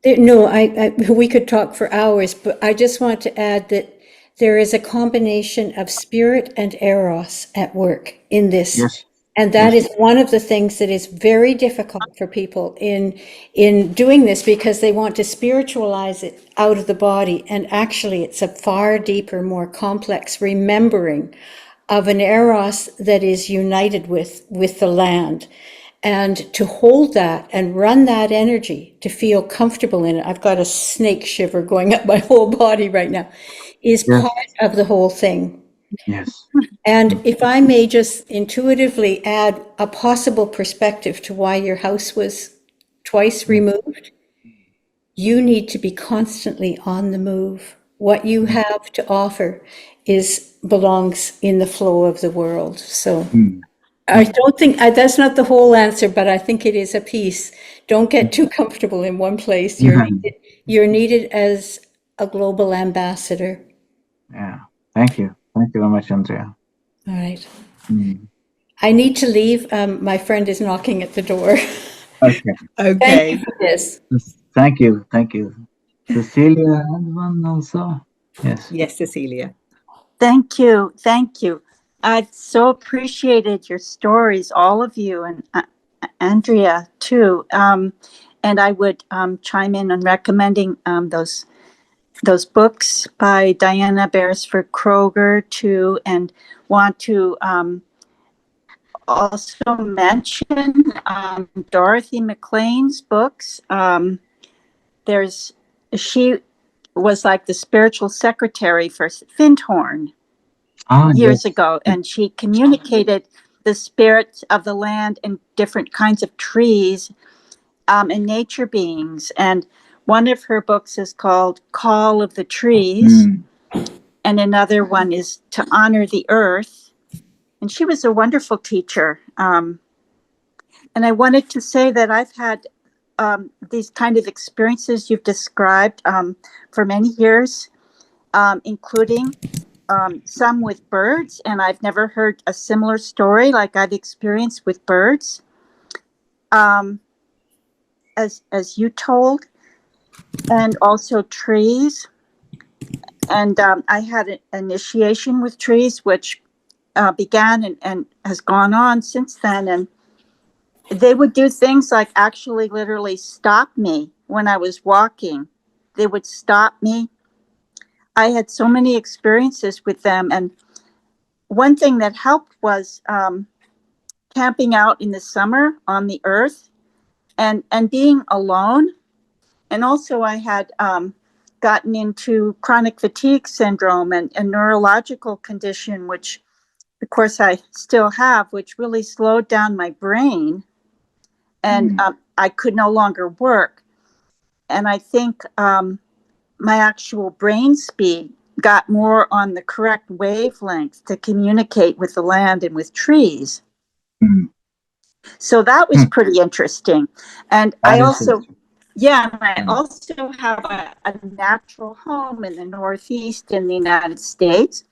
No, we could talk for hours, but I just want to add that there is a combination of spirit and eros at work in this. Yes. And that Yes. is one of the things that is very difficult for people in doing this, because they want to spiritualize it out of the body. And actually, it's a far deeper, more complex remembering of an eros that is united with the land. And to hold that and run that energy, to feel comfortable in it, I've got a snake shiver going up my whole body right now, is Yes. part of the whole thing. Yes. And if I may just intuitively add a possible perspective to why your house was twice removed, you need to be constantly on the move. What you have to offer belongs in the flow of the world. So I don't think that's not the whole answer, but I think it is a piece. Don't get too comfortable in one place. You're needed as a global ambassador. Yeah. Thank you. Thank you very much, Andrea. All right. I need to leave. My friend is knocking at the door. Okay. Okay. Thank you for this. Thank you. Thank you. Cecilia had one also. Yes. Yes, Cecilia. Thank you. Thank you. I've so appreciated your stories, all of you, and Andrea too. And I would chime in on recommending those books by Diana Beresford Kroger too, and want to also mention Dorothy McLean's books. She was like the spiritual secretary for Findhorn years ago, and she communicated the spirit of the land and different kinds of trees and nature beings. And one of her books is called Call of the Trees, and another one is To Honor the Earth. And she was a wonderful teacher. And I wanted to say that I've had these kind of experiences you've described for many years, including some with birds, and I've never heard a similar story like I've experienced with birds. as you told, and also trees. And I had an initiation with trees, which began and has gone on since then. And they would do things like actually literally stop me when I was walking. They would stop me. I had so many experiences with them. And one thing that helped was camping out in the summer on the earth and being alone. And also I had gotten into chronic fatigue syndrome and a neurological condition, which of course I still have, which really slowed down my brain. And I could no longer work. And I think my actual brain speed got more on the correct wavelength to communicate with the land and with trees. So that was pretty interesting. And I also, and I also have a natural home in the Northeast in the United States.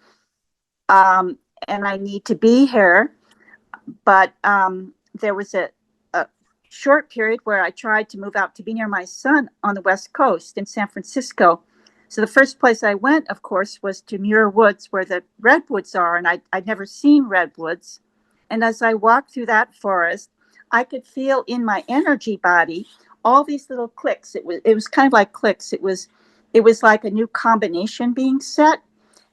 And I need to be here. But there was a short period where I tried to move out to be near my son on the West Coast in San Francisco. So the first place I went, of course, was to Muir Woods, where the redwoods are. And I'd never seen redwoods. And as I walked through that forest, I could feel in my energy body all these little clicks. It was kind of like clicks. It was like a new combination being set.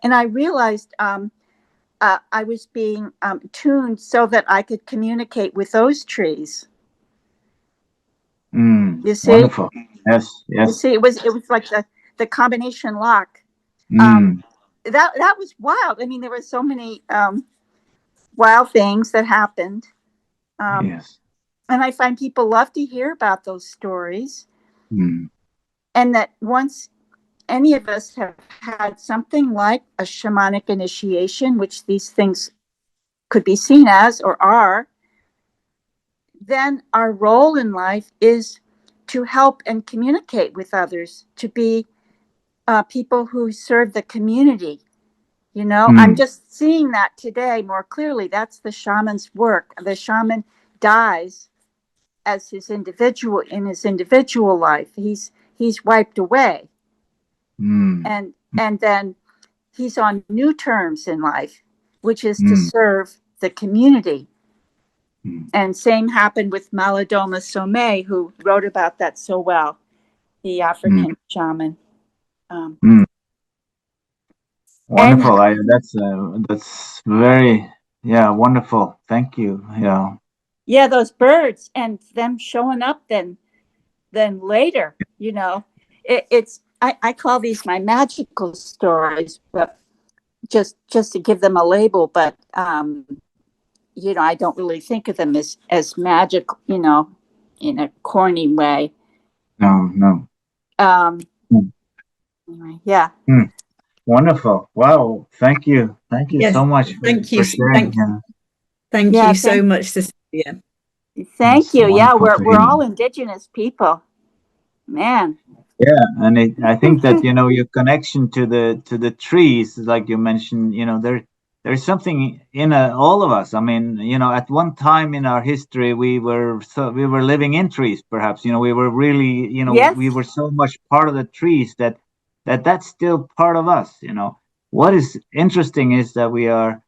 And I realized I was being tuned so that I could communicate with those trees. You see? Wonderful. Yes. You see, it was like the combination lock. That was wild. I mean, there were so many wild things that happened. Yes. And I find people love to hear about those stories. And that once any of us have had something like a shamanic initiation, which these things could be seen as or are, then our role in life is to help and communicate with others, to be people who serve the community. You know, I'm just seeing that today more clearly. That's the shaman's work. The shaman dies as his individual life. He's wiped away, and then he's on new terms in life, which is to serve the community. And same happened with Malidoma Somé, who wrote about that so well, the African shaman. Wonderful. That's very wonderful. Thank you. Yeah, those birds and them showing up then later, you know, I call these my magical stories, but just to give them a label, but you know, I don't really think of them as magic, you know, in a corny way. No. Anyway, yeah. Wonderful. Wow. Thank you. Thank you so much. Thank you. Sharing. Thank you so much, Cecilia. Thank you. Yeah, we're all indigenous people. Man. Yeah, and I think that, you know, your connection to the trees, like you mentioned, you know, there's something in all of us. I mean, you know, at one time in our history, we were living in trees, perhaps. You know, we were really, you know, we were so much part of the trees that's still part of us. You know, what is interesting is that we are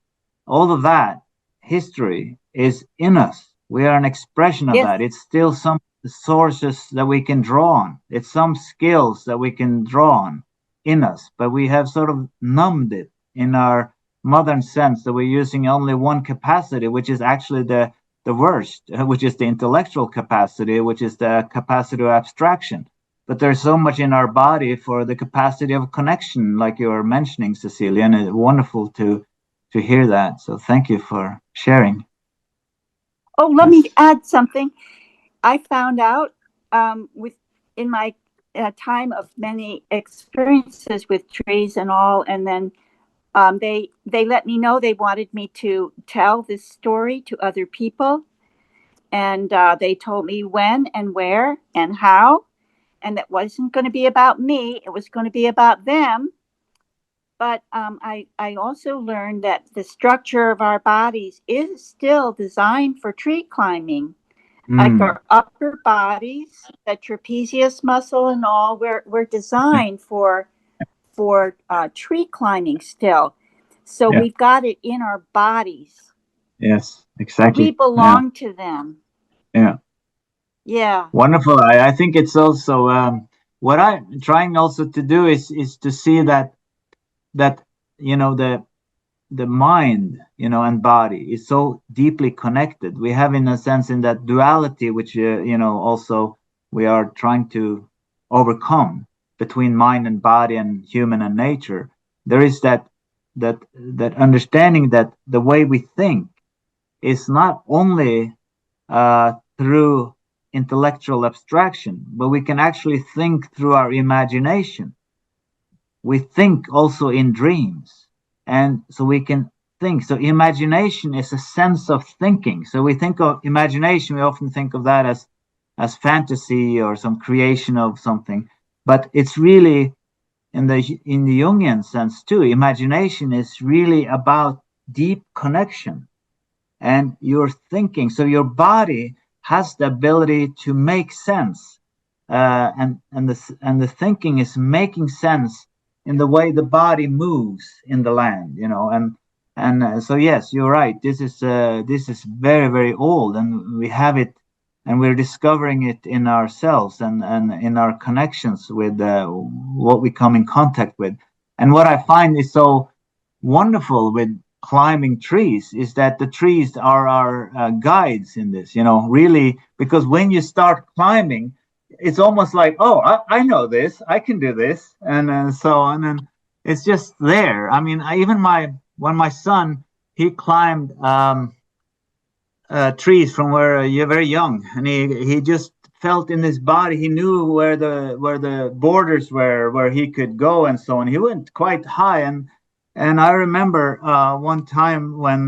all of that history is in us. We are an expression of that. It's still some sources that we can draw on. It's some skills that we can draw on in us, but we have sort of numbed it in our modern sense that we're using only one capacity, which is actually the worst, which is the intellectual capacity, which is the capacity of abstraction. But there's so much in our body for the capacity of connection, like you were mentioning, Cecilia, and it's wonderful to hear that. So thank you for sharing. Oh, let me add something. I found out in my time of many experiences with trees and all, and then they let me know they wanted me to tell this story to other people, and they told me when and where and how, and it wasn't going to be about me. It was going to be about them. But I also learned that the structure of our bodies is still designed for tree climbing. Like our upper bodies, the trapezius muscle and all, we're designed for tree climbing still. So we've got it in our bodies. Yes, exactly. We belong to them. Yeah. Yeah. Wonderful. I think it's also what I'm trying also to do is to see that the mind and body is so deeply connected. We have, in a sense, in that duality, which also we are trying to overcome between mind and body and human and nature. There is that understanding that the way we think is not only through intellectual abstraction, but we can actually think through our imagination. We think also in dreams, and so we can think. So imagination is a sense of thinking. So we think of imagination, we often think of that as fantasy or some creation of something, but it's really in the Jungian sense too. Imagination is really about deep connection and your thinking. So your body has the ability to make sense, and the thinking is making sense in the way the body moves in the land, and so yes, you're right. This is very, very old, and we have it, and we're discovering it in ourselves and in our connections with what we come in contact with. And what I find is so wonderful with climbing trees is that the trees are our guides in this, really, because when you start climbing, it's almost like, oh, I know this, I can do this, and so on, and it's just there. I mean, when my son, he climbed trees from where you're very young, and he just felt in his body, he knew where the borders were, where he could go, and so on. He went quite high, and I remember one time when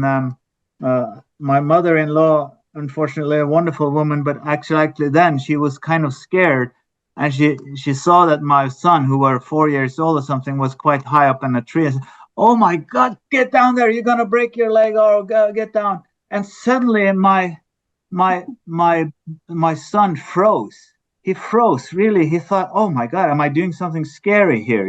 my mother-in-law, unfortunately a wonderful woman, but actually then she was kind of scared, and she saw that my son, who were 4 years old or something, was quite high up in a tree, and said, "Oh my God, get down there! You're gonna break your leg, or get down!" And suddenly my son froze. He froze, really. He thought, "Oh my God, am I doing something scary here?"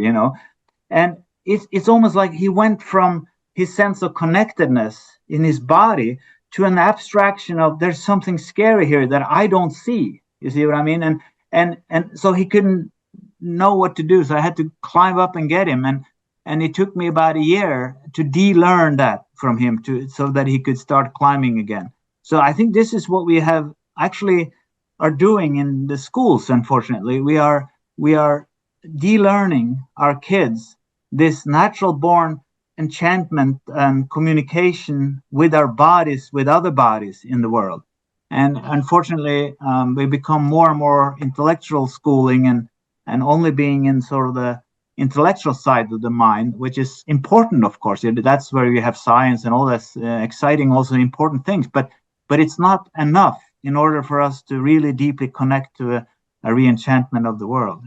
And it's almost like he went from his sense of connectedness in his body to an abstraction of, there's something scary here that I don't see. You see what I mean? And so he couldn't know what to do. So I had to climb up and get him. And it took me about a year to de-learn that from him, so that he could start climbing again. So I think this is what we have actually are doing in the schools. Unfortunately, we are de-learning our kids this natural born enchantment and communication with our bodies, with other bodies in the world. And unfortunately, we become more and more intellectual schooling, and only being in sort of the intellectual side of the mind, which is important, of course. That's where we have science and all that's exciting, also important things. But it's not enough in order for us to really deeply connect to a re-enchantment of the world.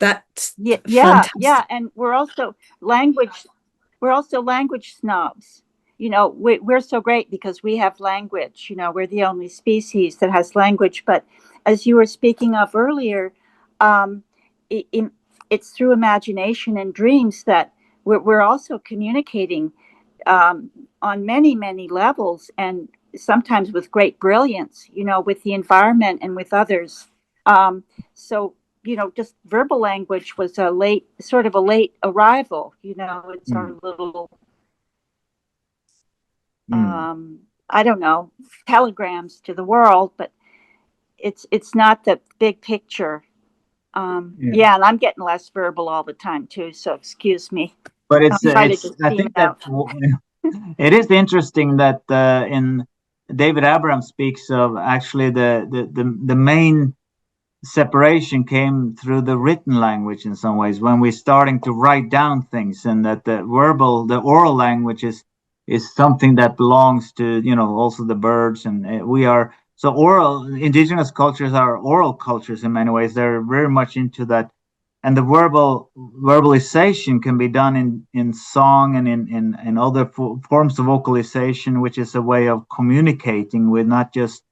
That's yeah, and we're also language snobs. We're so great because we have language. We're the only species that has language. But as you were speaking of earlier, it's through imagination and dreams that we're also communicating on many, many levels, and sometimes with great brilliance, with the environment and with others. So just verbal language was a late arrival. It's our little, I don't know, telegrams to the world, but it's not the big picture. Yeah, and I'm getting less verbal all the time too, so excuse me. But I think that it is interesting that in David Abrams speaks of actually the main separation came through the written language in some ways, when we're starting to write down things, and that the oral language is something that belongs to also the birds, and we are so oral. Indigenous cultures are oral cultures in many ways. They're very much into that and the verbalization can be done in song and in other forms of vocalization, which is a way of communicating with not just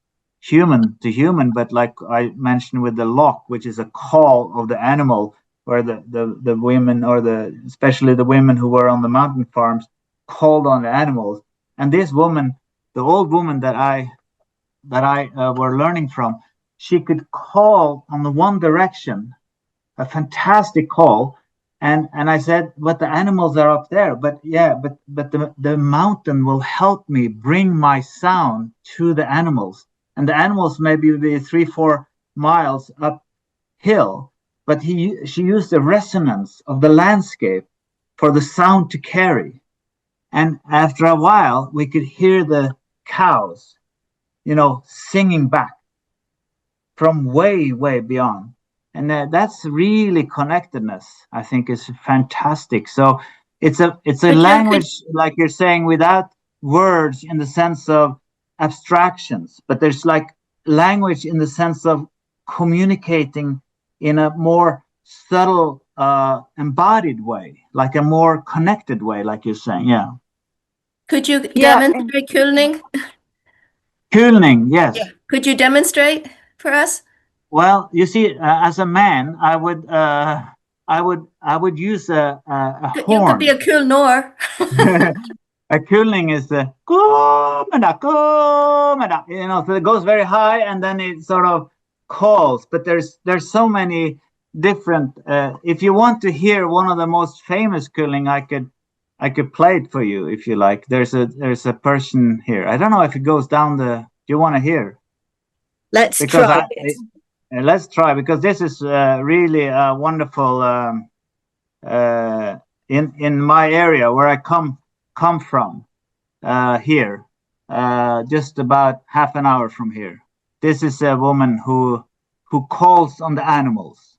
human to human, but like I mentioned with the lock, which is a call of the animal, where the women, or especially the women who were on the mountain farms, called on the animals. And this woman, the old woman that I were learning from, she could call on the one direction, a fantastic call. And I said, but the animals are up there. But yeah, but the mountain will help me bring my sound to the animals. And the animals maybe be 3-4 miles uphill, but she used the resonance of the landscape for the sound to carry. And after a while, we could hear the cows, singing back from way, way beyond. And that's really connectedness, I think, is fantastic. So it's a language, like you're saying, without words in the sense of abstractions, but there's like language in the sense of communicating in a more subtle, embodied way, like a more connected way, like you're saying. Yeah. Could you demonstrate Kulning? Kulning, yes. Yeah. Could you demonstrate for us? Well, you see, as a man, I would use a horn. You could be a Kulnor. A Kulning is the kumada, kumada, so it goes very high and then it sort of calls. But there's so many different. If you want to hear one of the most famous Kulning, I could play it for you if you like. There's a person here. I don't know if it goes down the. Do you want to hear? Let's try it. Let's try, because this is really wonderful in my area where I come from, here, just about half an hour from here. This is a woman who calls on the animals.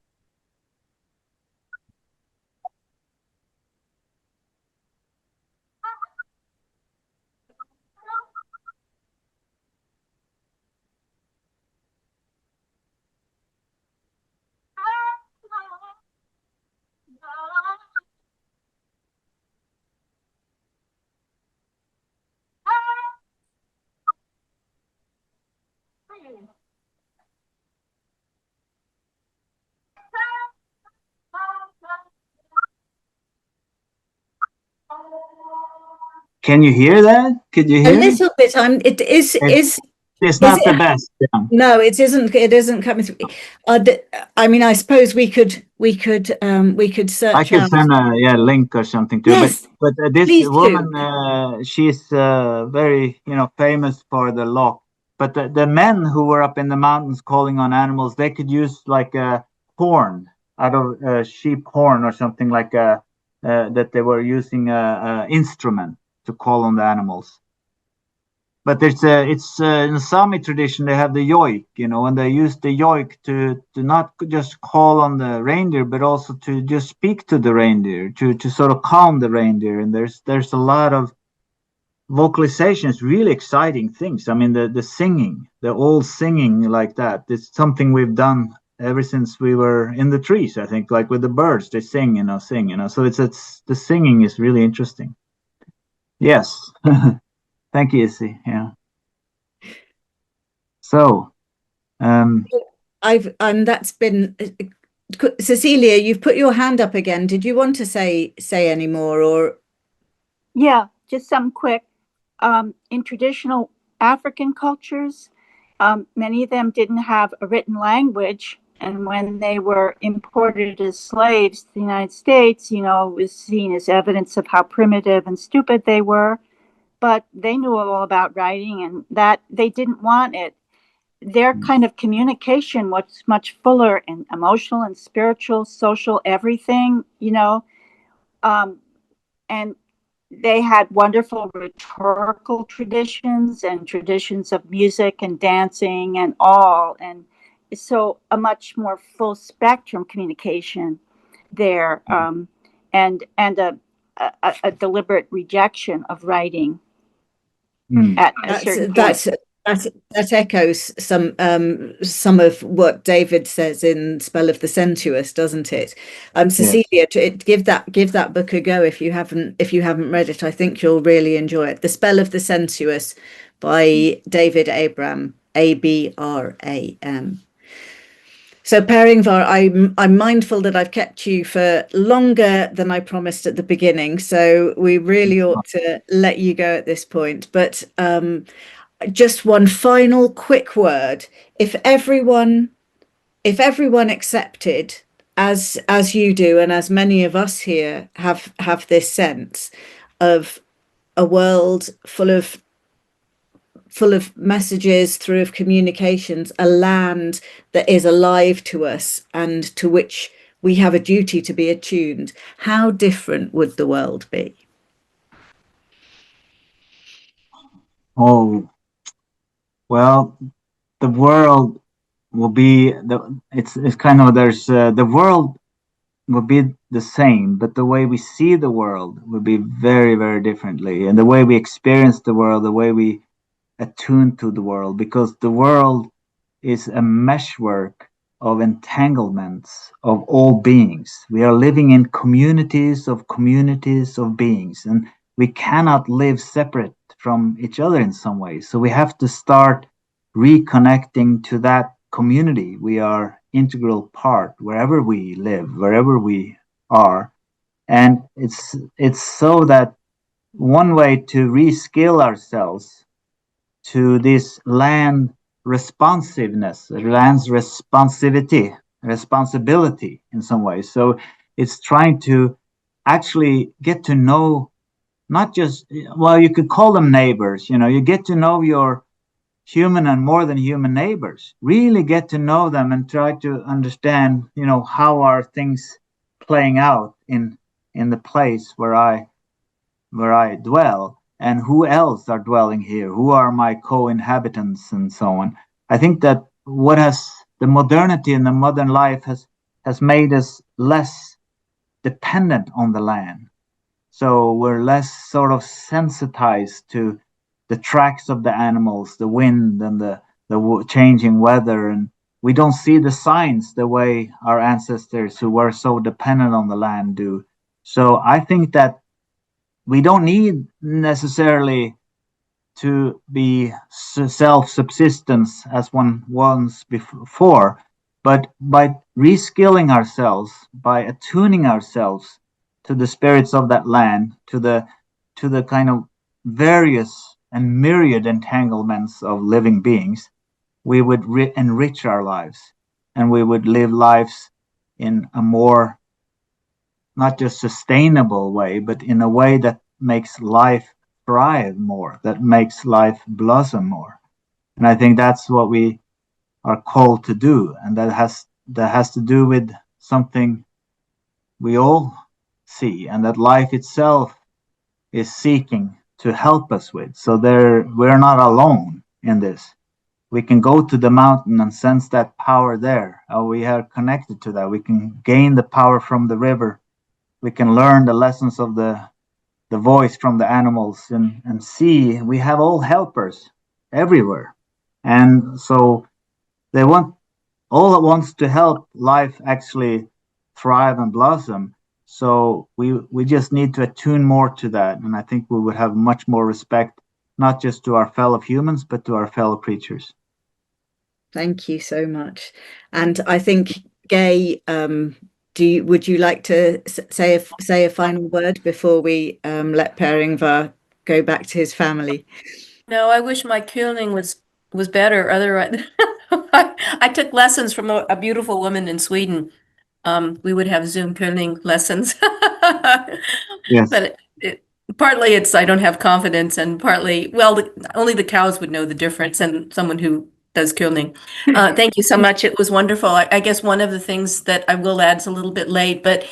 Can you hear that? Could you hear a little bit? It's not the best. Yeah. No, it isn't. It isn't coming through. I mean, I suppose we could search. I could send a link or something too. Yes, but this woman, she's very famous for the lock. But the men who were up in the mountains calling on animals, they could use like a horn out of sheep horn or something like that they were using a instrument to call on the animals. But it's in the Sami tradition they have the yoik, and they use the yoik to not just call on the reindeer, but also to just speak to the reindeer, to sort of calm the reindeer. And there's a lot of vocalizations, really exciting things. I mean, the singing, the old singing like that. It's something we've done ever since we were in the trees. I think, like with the birds, they sing, sing. So it's the singing is really interesting. Yes. Thank you, Izzy. Yeah. So, that's been Cecilia. You've put your hand up again. Did you want to say any more, or? Yeah, just some quick. In traditional African cultures, many of them didn't have a written language, and when they were imported as slaves to the United States, it was seen as evidence of how primitive and stupid they were. But they knew all about writing, and that they didn't want it. Their kind of communication was much fuller and emotional and spiritual, social, everything, and they had wonderful rhetorical traditions and traditions of music and dancing and all. And so a much more full spectrum communication there, and a deliberate rejection of writing. At a certain point. That echoes some of what David says in Spell of the Sensuous, doesn't it? Cecilia, give that book a go if you haven't read it. I think you'll really enjoy it. The Spell of the Sensuous by David Abram, Abram. So Per Ingvar, I'm mindful that I've kept you for longer than I promised at the beginning, so we really ought to let you go at this point. But just one final quick word. If everyone accepted as you do, and as many of us here have this sense of a world full of messages, through of communications, a land that is alive to us and to which we have a duty to be attuned, how different would the world be? Oh, well, the world will be it's kind of there's the world will be the same, but the way we see the world will be very, very differently, and the way we experience the world, the way we attune to the world, because the world is a meshwork of entanglements of all beings. We are living in communities of beings, and we cannot live separate from each other in some way. So we have to start reconnecting to that community. We are integral part wherever we live, wherever we are. And it's so that one way to reskill ourselves to this land responsiveness, land's responsibility in some ways. So it's trying to actually get to know, not just, well, you could call them neighbors, you get to know your human and more than human neighbors, really get to know them and try to understand, how are things playing out in the place where I dwell, and who else are dwelling here, who are my co-inhabitants, and so on. I think that what has the modernity and the modern life has made us less dependent on the land. So we're less sort of sensitized to the tracks of the animals, the wind, and the changing weather, and we don't see the signs the way our ancestors who were so dependent on the land do. So I think that we don't need necessarily to be self-subsistence as one was before, but by reskilling ourselves, by attuning ourselves to the spirits of that land, to the kind of various and myriad entanglements of living beings, we would enrich our lives, and we would live lives in a more, not just sustainable way, but in a way that makes life thrive more, that makes life blossom more. And I think that's what we are called to do, and that has to do with something we all see, and that life itself is seeking to help us with. So we're not alone in this. We can go to the mountain and sense that power there. We are connected to that. We can gain the power from the river. We can learn the lessons of the voice from the animals, and see we have all helpers everywhere. And so they want all that wants to help life actually thrive and blossom. So we just need to attune more to that. And I think we would have much more respect, not just to our fellow humans, but to our fellow creatures. Thank you so much. And I think, Gay, would you like to say a final word before we let Per Ingvar go back to his family? No, I wish my Kulning was better. Otherwise, I took lessons from a beautiful woman in Sweden. We would have Zoom Kulning lessons. Yes. But partly it's I don't have confidence, and partly, well, only the cows would know the difference, and someone who does Kulning. Thank you so much. It was wonderful. I guess one of the things that I will add, it's a little bit late, but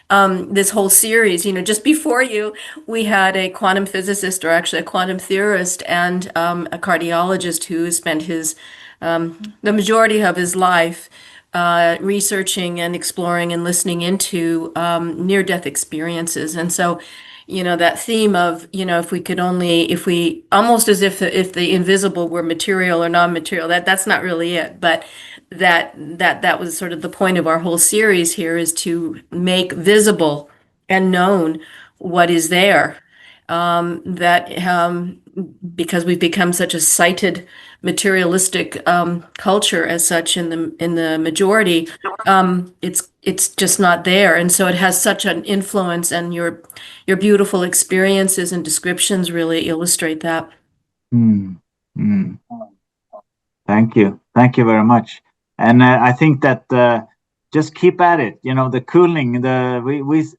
this whole series, just before you, we had a quantum physicist, or actually a quantum theorist, and a cardiologist who spent the majority of his life researching and exploring and listening into near-death experiences. And so that theme of, if we almost as if the invisible were material or non-material, that's not really it, but that was sort of the point of our whole series here, is to make visible and known what is there. Because we've become such a sighted, materialistic culture as such in the majority, it's just not there, and so it has such an influence. And your beautiful experiences and descriptions really illustrate that. Mm. Mm. Thank you very much. And I think that just keep at it. The cooling,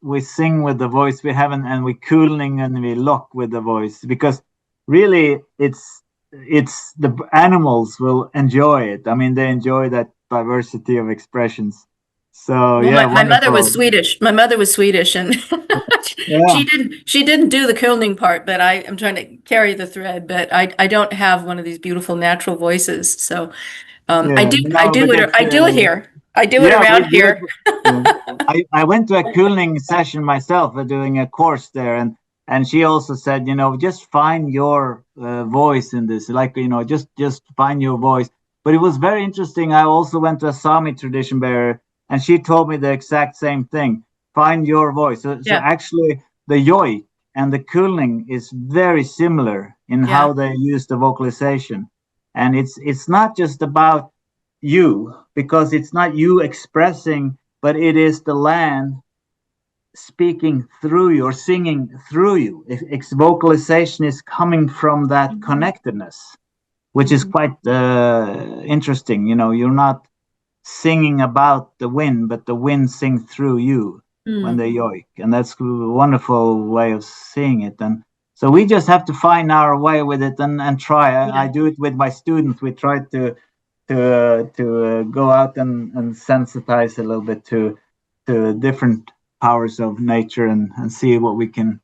we sing with the voice we have, and we cooling and we lock with the voice, because really it's the animals will enjoy it. I mean, they enjoy that diversity of expressions. So Well, yeah, my mother was wonderful. Swedish. My mother was Swedish, and Yeah, she didn't do the Kölning part, but I am trying to carry the thread. But I don't have one of these beautiful natural voices, so I yeah. do I No, but do it that's I do it here. I do it yeah, around here. yeah. I went to a cooling session myself, doing a course there, and she also said, just find your voice in this, like, just find your voice. But it was very interesting. I also went to a Sami tradition bearer, and she told me the exact same thing. Find your voice. So Yeah, actually, the yoik and the cooling is very similar in yeah. how they use the vocalization, and it's not just about you, because it's not you expressing, but it is the land speaking through you or singing through you. Its vocalization is coming from that connectedness, which is quite interesting. You're not singing about the wind, but the wind sings through you when they yoik, and that's a wonderful way of seeing it. And so we just have to find our way with it and try. I do it with my students. We try to go out and sensitize a little bit to different powers of nature, and see what we can,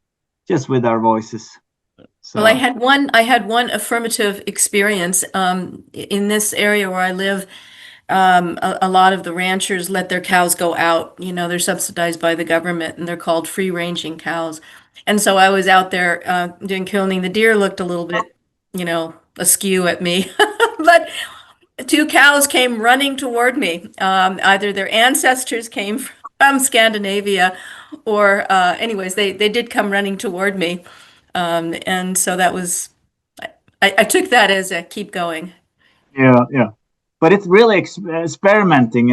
just with our voices. So Well, I had one affirmative experience in this area where I live. A lot of the ranchers let their cows go out. They're subsidized by the government, and they're called free-ranging cows. And so I was out there doing killing. The deer looked a little bit, askew at me, but two cows came running toward me. Either their ancestors came from Scandinavia, or anyways, they did come running toward me. And so that was, I took that as a keep going. yeah, but it's really experimenting,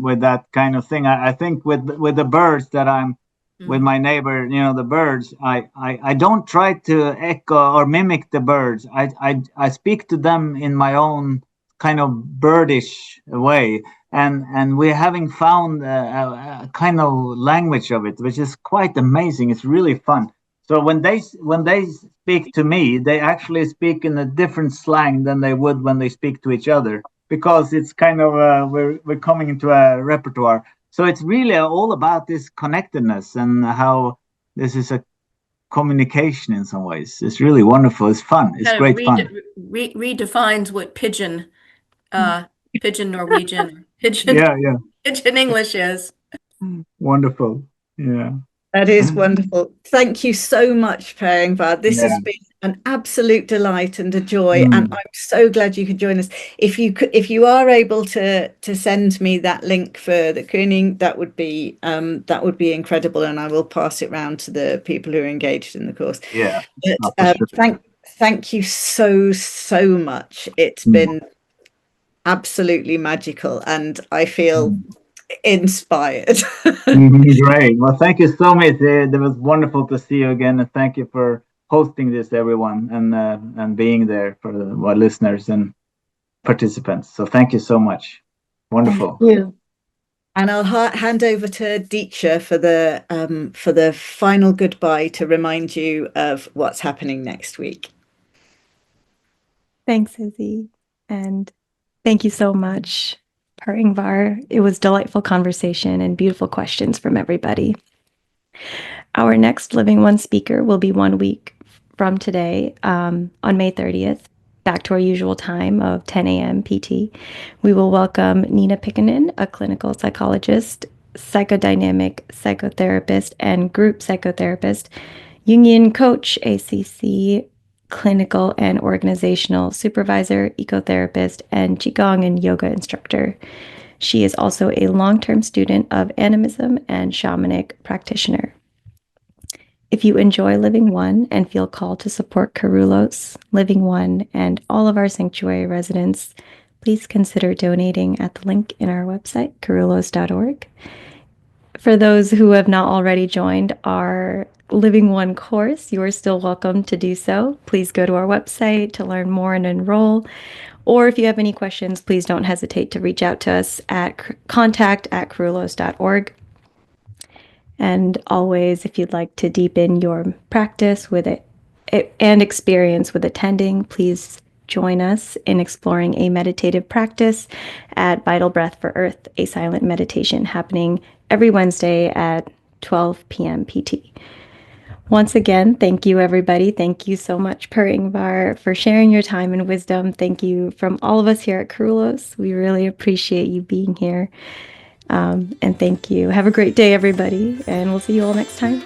with that kind of thing. I think with the birds that I'm with my neighbor, the birds, I don't try to echo or mimic the birds. I speak to them in my own kind of birdish way, and we're having found a kind of language of it, which is quite amazing. It's really fun. So when they speak to me, they actually speak in a different slang than they would when they speak to each other, because it's kind of we're coming into a repertoire. So it's really all about this connectedness, and how this is a communication in some ways. It's really wonderful. It's fun. It's Kind of great fun. redefines what pigeon Norwegian, Yeah, yeah. pigeon English is. Wonderful. Yeah. That is wonderful. Thank you so much, Per Ingvar. This Yeah. has been an absolute delight and a joy, Mm. and I'm so glad you could join us. If you are able to send me that link for the Kölning, that would be incredible, and I will pass it round to the people who are engaged in the course. Yeah. But thank you so much. It's been absolutely magical, and I feel inspired. Great. Well, thank you so much. It was wonderful to see you again, and thank you for hosting this, everyone, and being there for our listeners and participants. So thank you so much. Wonderful. Thank you. And I'll hand over to Deeksha for the final goodbye, to remind you of what's happening next week. Thanks, Izzy. And thank you so much, Per Ingvar. It was delightful conversation and beautiful questions from everybody. Our next Living One speaker will be 1 week from today, on May 30th, back to our usual time of 10 a.m. PT. We will welcome Nina Pikkanen, a clinical psychologist, psychodynamic psychotherapist, and group psychotherapist, Jungian coach, ACC, clinical and organizational supervisor, ecotherapist, and Qigong and yoga instructor. She is also a long-term student of animism and shamanic practitioner. If you enjoy Living One and feel called to support Kerulos, Living One, and all of our sanctuary residents, please consider donating at the link in our website, kerulos.org. For those who have not already joined our Living One course, you are still welcome to do so. Please go to our website to learn more and enroll. Or if you have any questions, please don't hesitate to reach out to us at contact@kerulos.org. And always, if you'd like to deepen your practice with it and experience with attending, please join us in exploring a meditative practice at Vital Breath for Earth, a silent meditation happening every Wednesday at 12 p.m. PT. Once again, thank you, everybody. Thank you so much, Per Ingvar, for sharing your time and wisdom. Thank you from all of us here at Kerulos. We really appreciate you being here. And thank you. Have a great day, everybody, and we'll see you all next time.